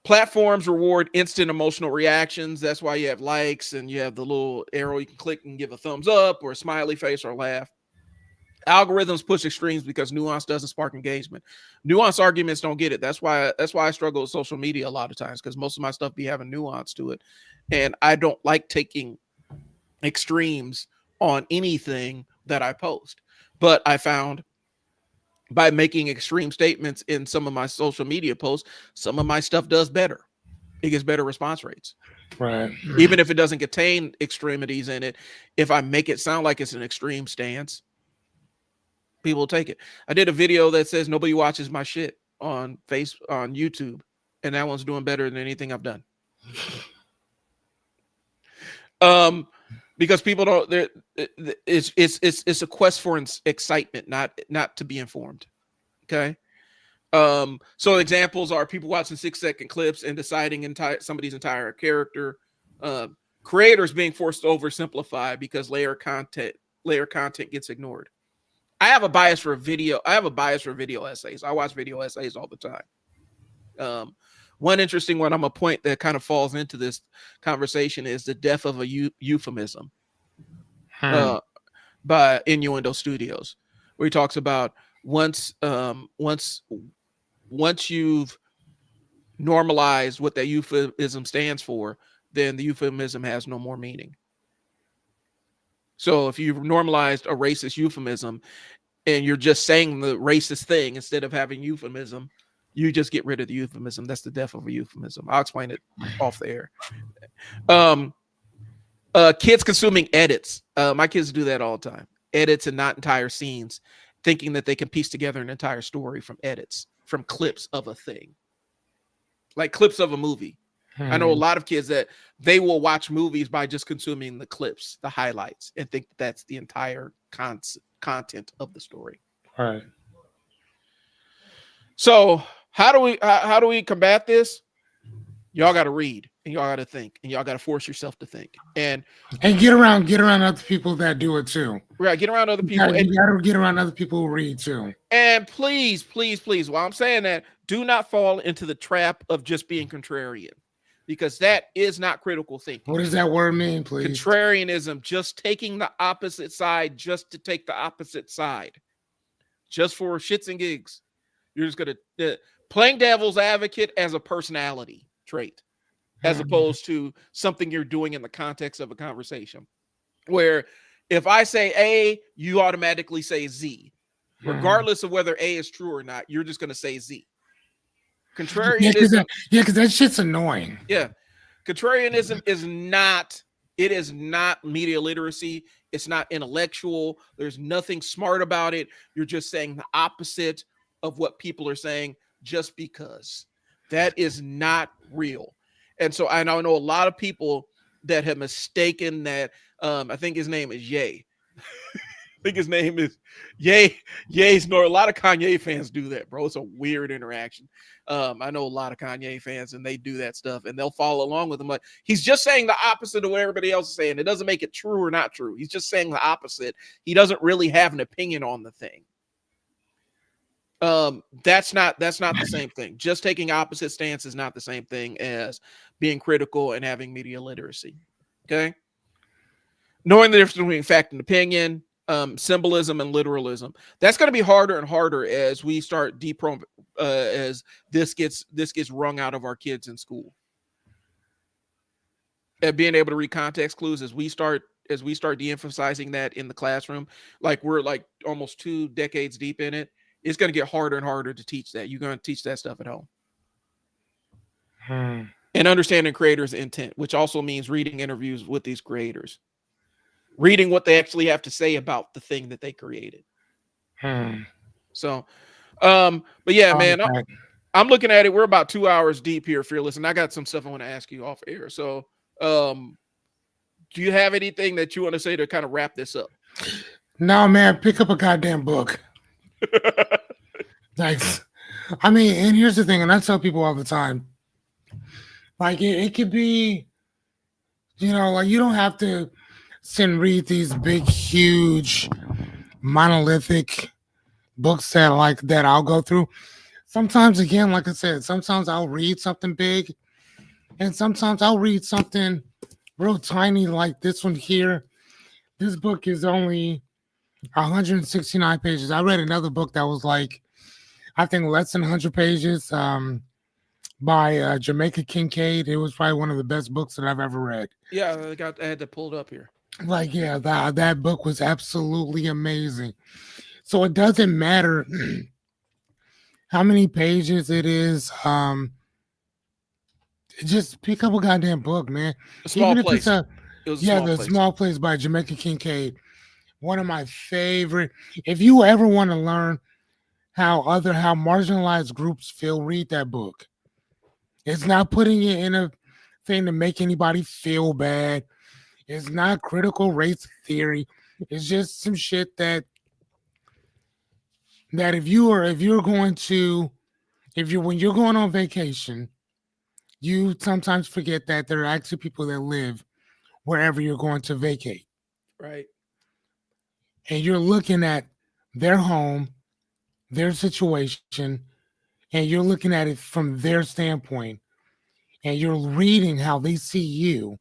Platforms reward instant emotional reactions. That's why you have likes and you have the little arrow you can click and give a thumbs up or a smiley face or a laugh. Algorithms push extremes because nuance doesn't spark engagement. Nuance arguments don't get it. That's why I struggle with social media a lot of times, because most of my stuff be having nuance to it. And I don't like taking extremes on anything that I post. But I found by making extreme statements in some of my social media posts, some of my stuff does better. It gets better response rates. Right. Even if it doesn't contain extremities in it, if I make it sound like it's an extreme stance, people will take it. I did a video that says nobody watches my shit on YouTube, and that one's doing better than anything I've done. Because people don't. It's a quest for excitement, not to be informed. Okay. So examples are people watching 6-second clips and deciding somebody's entire character. Creators being forced to oversimplify because layer content gets ignored. I have a bias for video. Essays. I watch video essays all the time. One interesting one I'm a point that kind of falls into this conversation is the death of a euphemism by Innuendo Studios, where he talks about once you've normalized what that euphemism stands for, then the euphemism has no more meaning. So if you've normalized a racist euphemism and you're just saying the racist thing instead of having euphemism, you just get rid of the euphemism. That's the death of a euphemism. I'll explain it off the air. Kids consuming edits. My kids do that all the time. Edits and not entire scenes, thinking that they can piece together an entire story from edits, from clips of a thing, like clips of a movie. I know a lot of kids that they will watch movies by just consuming the clips, the highlights, and think that's the entire content of the story. Right. So how do we combat this? Y'all got to read and y'all got to think and y'all got to force yourself to think. And get around other people that do it too. Right, get around other people. You gotta get around other people who read too. And please, please, please, while I'm saying that, do not fall into the trap of just being contrarian, because that is not critical thinking. What does that word mean, please? Contrarianism, just taking the opposite side just to take the opposite side, just for shits and gigs. You're just going to playing devil's advocate as a personality trait, as opposed to something you're doing in the context of a conversation. Where if I say A, you automatically say Z. Regardless of whether A is true or not, you're just going to say Z. Contrarianism. Because that shit's annoying. Yeah. Contrarianism is not media literacy. It's not intellectual. There's nothing smart about it. You're just saying the opposite of what people are saying just because. That is not real. And so I know a lot of people that have mistaken that. I think his name is Ye. I think his name is Ye's Nor. A lot of Kanye fans do that, bro. It's a weird interaction. I know a lot of Kanye fans, and they do that stuff, and they'll follow along with him. Like, he's just saying the opposite of what everybody else is saying. It doesn't make it true or not true. He's just saying the opposite. He doesn't really have an opinion on the thing. That's not the same thing. Just taking opposite stance is not the same thing as being critical and having media literacy. Okay. Knowing the difference between fact and opinion, symbolism and literalism. That's going to be harder and harder as we start as this gets wrung out of our kids in school. And being able to read context clues as we start de-emphasizing that in the classroom, like we're like almost 2 decades deep in it, it's going to get harder and harder to teach that. You're going to teach that stuff at home. And understanding creators' intent, which also means reading interviews with these creators. Reading what they actually have to say about the thing that they created. So, but yeah, man, I'm looking at it. We're about 2 hours deep here, Fearless, and I got some stuff I want to ask you off air. So, do you have anything that you want to say to kind of wrap this up? No, man, pick up a goddamn book. Thanks. I mean, and here's the thing, and I tell people all the time, like it could be, like you don't have to sit and read these big, huge, monolithic books that I'll go through. Sometimes, again, like I said, sometimes I'll read something big, and sometimes I'll read something real tiny like this one here. This book is only 169 pages. I read another book that was like, I think less than 100 pages by Jamaica Kincaid. It was probably one of the best books that I've ever read. Yeah, I had to pull it up here. Like, yeah, that book was absolutely amazing. So it doesn't matter how many pages it is. Just pick up a goddamn book, man. A Small Place. The Small Place by Jamaica Kincaid. One of my favorite. If you ever want to learn how marginalized groups feel, read that book. It's not putting it in a thing to make anybody feel bad. It's not critical race theory. It's just some shit that when you're going on vacation, you sometimes forget that there are actually people that live wherever you're going to vacate. Right. And you're looking at their home, their situation, and you're looking at it from their standpoint. And you're reading how they see you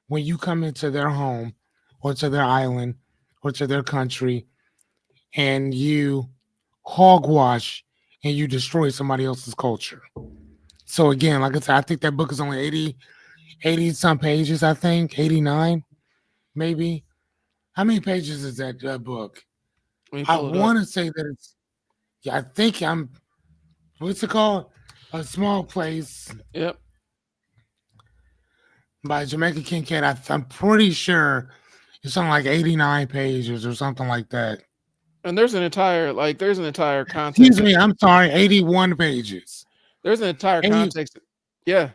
when you come into their home or to their island or to their country, and you hogwash and you destroy somebody else's culture. So again, like I said, I think that book is only 80 some pages, I think, 89, maybe. How many pages is that book? I want to say that it's, I think what's it called? A Small Place. Yep. By Jamaica Kincaid. I'm pretty sure it's on like 89 pages or something like that. And there's an entire context. Excuse me, I'm sorry, 81 pages. There's an entire context. Yeah.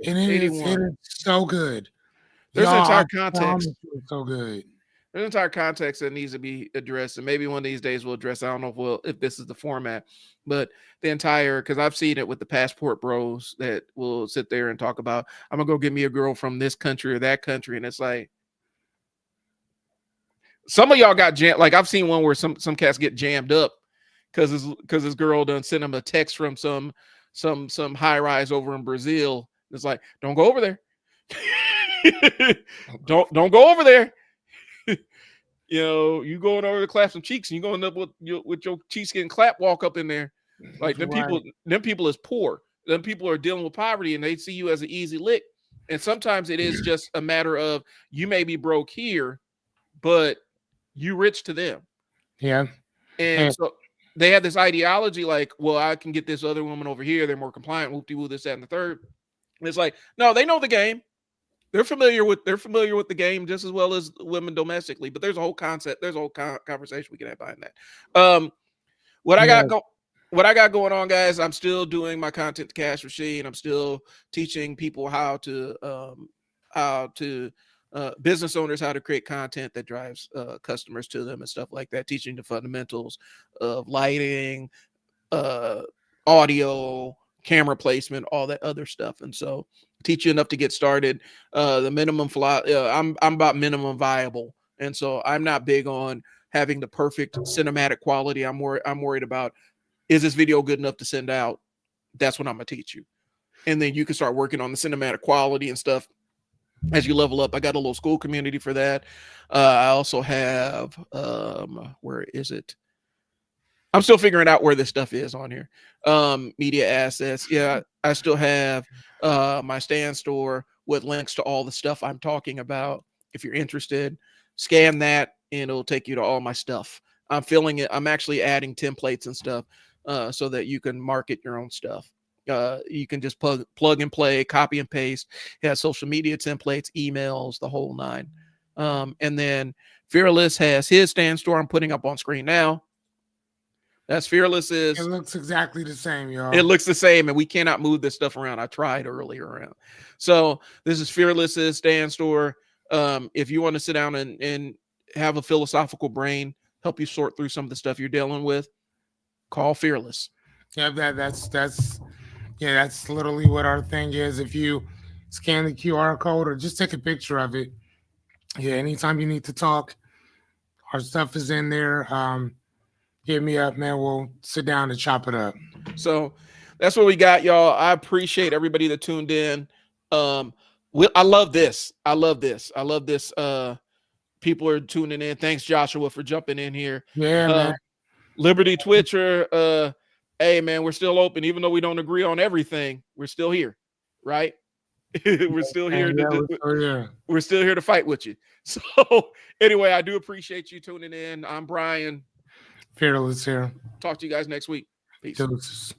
And it is so good. There's an entire context. It's so good. There's an entire context that needs to be addressed, and maybe one of these days we'll address. I don't know if this is the format, but the entire, because I've seen it with the passport bros that will sit there and talk about, I'm gonna go get me a girl from this country or that country, and it's like some of y'all got jammed. Like I've seen one where some cats get jammed up because this girl done sent him a text from some high rise over in Brazil. It's like, don't go over there. don't go over there. You going over to clap some cheeks and you going up with your cheeks getting clapped, walk up in there. Like them people is poor. Them people are dealing with poverty and they see you as an easy lick. And sometimes it is just a matter of you may be broke here, but you rich to them. Yeah. And so they have this ideology like, well, I can get this other woman over here. They're more compliant, whoop-de-woo, this, that, and the third. And it's like, no, they know the game. They're familiar with the game just as well as women domestically. But there's a whole concept. There's a whole conversation we can have behind that. What I got going on, guys, I'm still doing my content to cash machine. I'm still teaching people how to business owners how to create content that drives customers to them and stuff like that. Teaching the fundamentals of lighting, audio, camera placement, all that other stuff. And so teach you enough to get started. The minimum I'm about minimum viable. And so I'm not big on having the perfect cinematic quality. I'm worried about, is this video good enough to send out? That's what I'm gonna teach you. And then you can start working on the cinematic quality and stuff as you level up. I got a little school community for that. I also have where is it? I'm still figuring out where this stuff is on here. Media assets. Yeah, I still have my stand store with links to all the stuff I'm talking about. If you're interested, scan that and it'll take you to all my stuff. I'm filling it. I'm actually adding templates and stuff so that you can market your own stuff. You can just plug and play, copy and paste. It has social media templates, emails, the whole nine. And then Fearless has his stand store I'm putting up on screen now. That's Fearless is. It looks exactly the same, y'all. It looks the same, and we cannot move this stuff around. I tried earlier around. So this is Fearless's stand store. If you want to sit down and have a philosophical brain, help you sort through some of the stuff you're dealing with, call Fearless. Yeah, that's literally what our thing is. If you scan the QR code or just take a picture of it, yeah, anytime you need to talk, our stuff is in there. Hit me up, man. We'll sit down and chop it up. So that's what we got, y'all. I appreciate everybody that tuned in. I love this. I love this. People are tuning in. Thanks, Joshua, for jumping in here. Yeah, man. Liberty Twitcher. Hey, man, we're still open. Even though we don't agree on everything, we're still here, right? We're still here. We're still here to fight with you. So anyway, I do appreciate you tuning in. I'm Brian. Fearless here. Talk to you guys next week. Peace.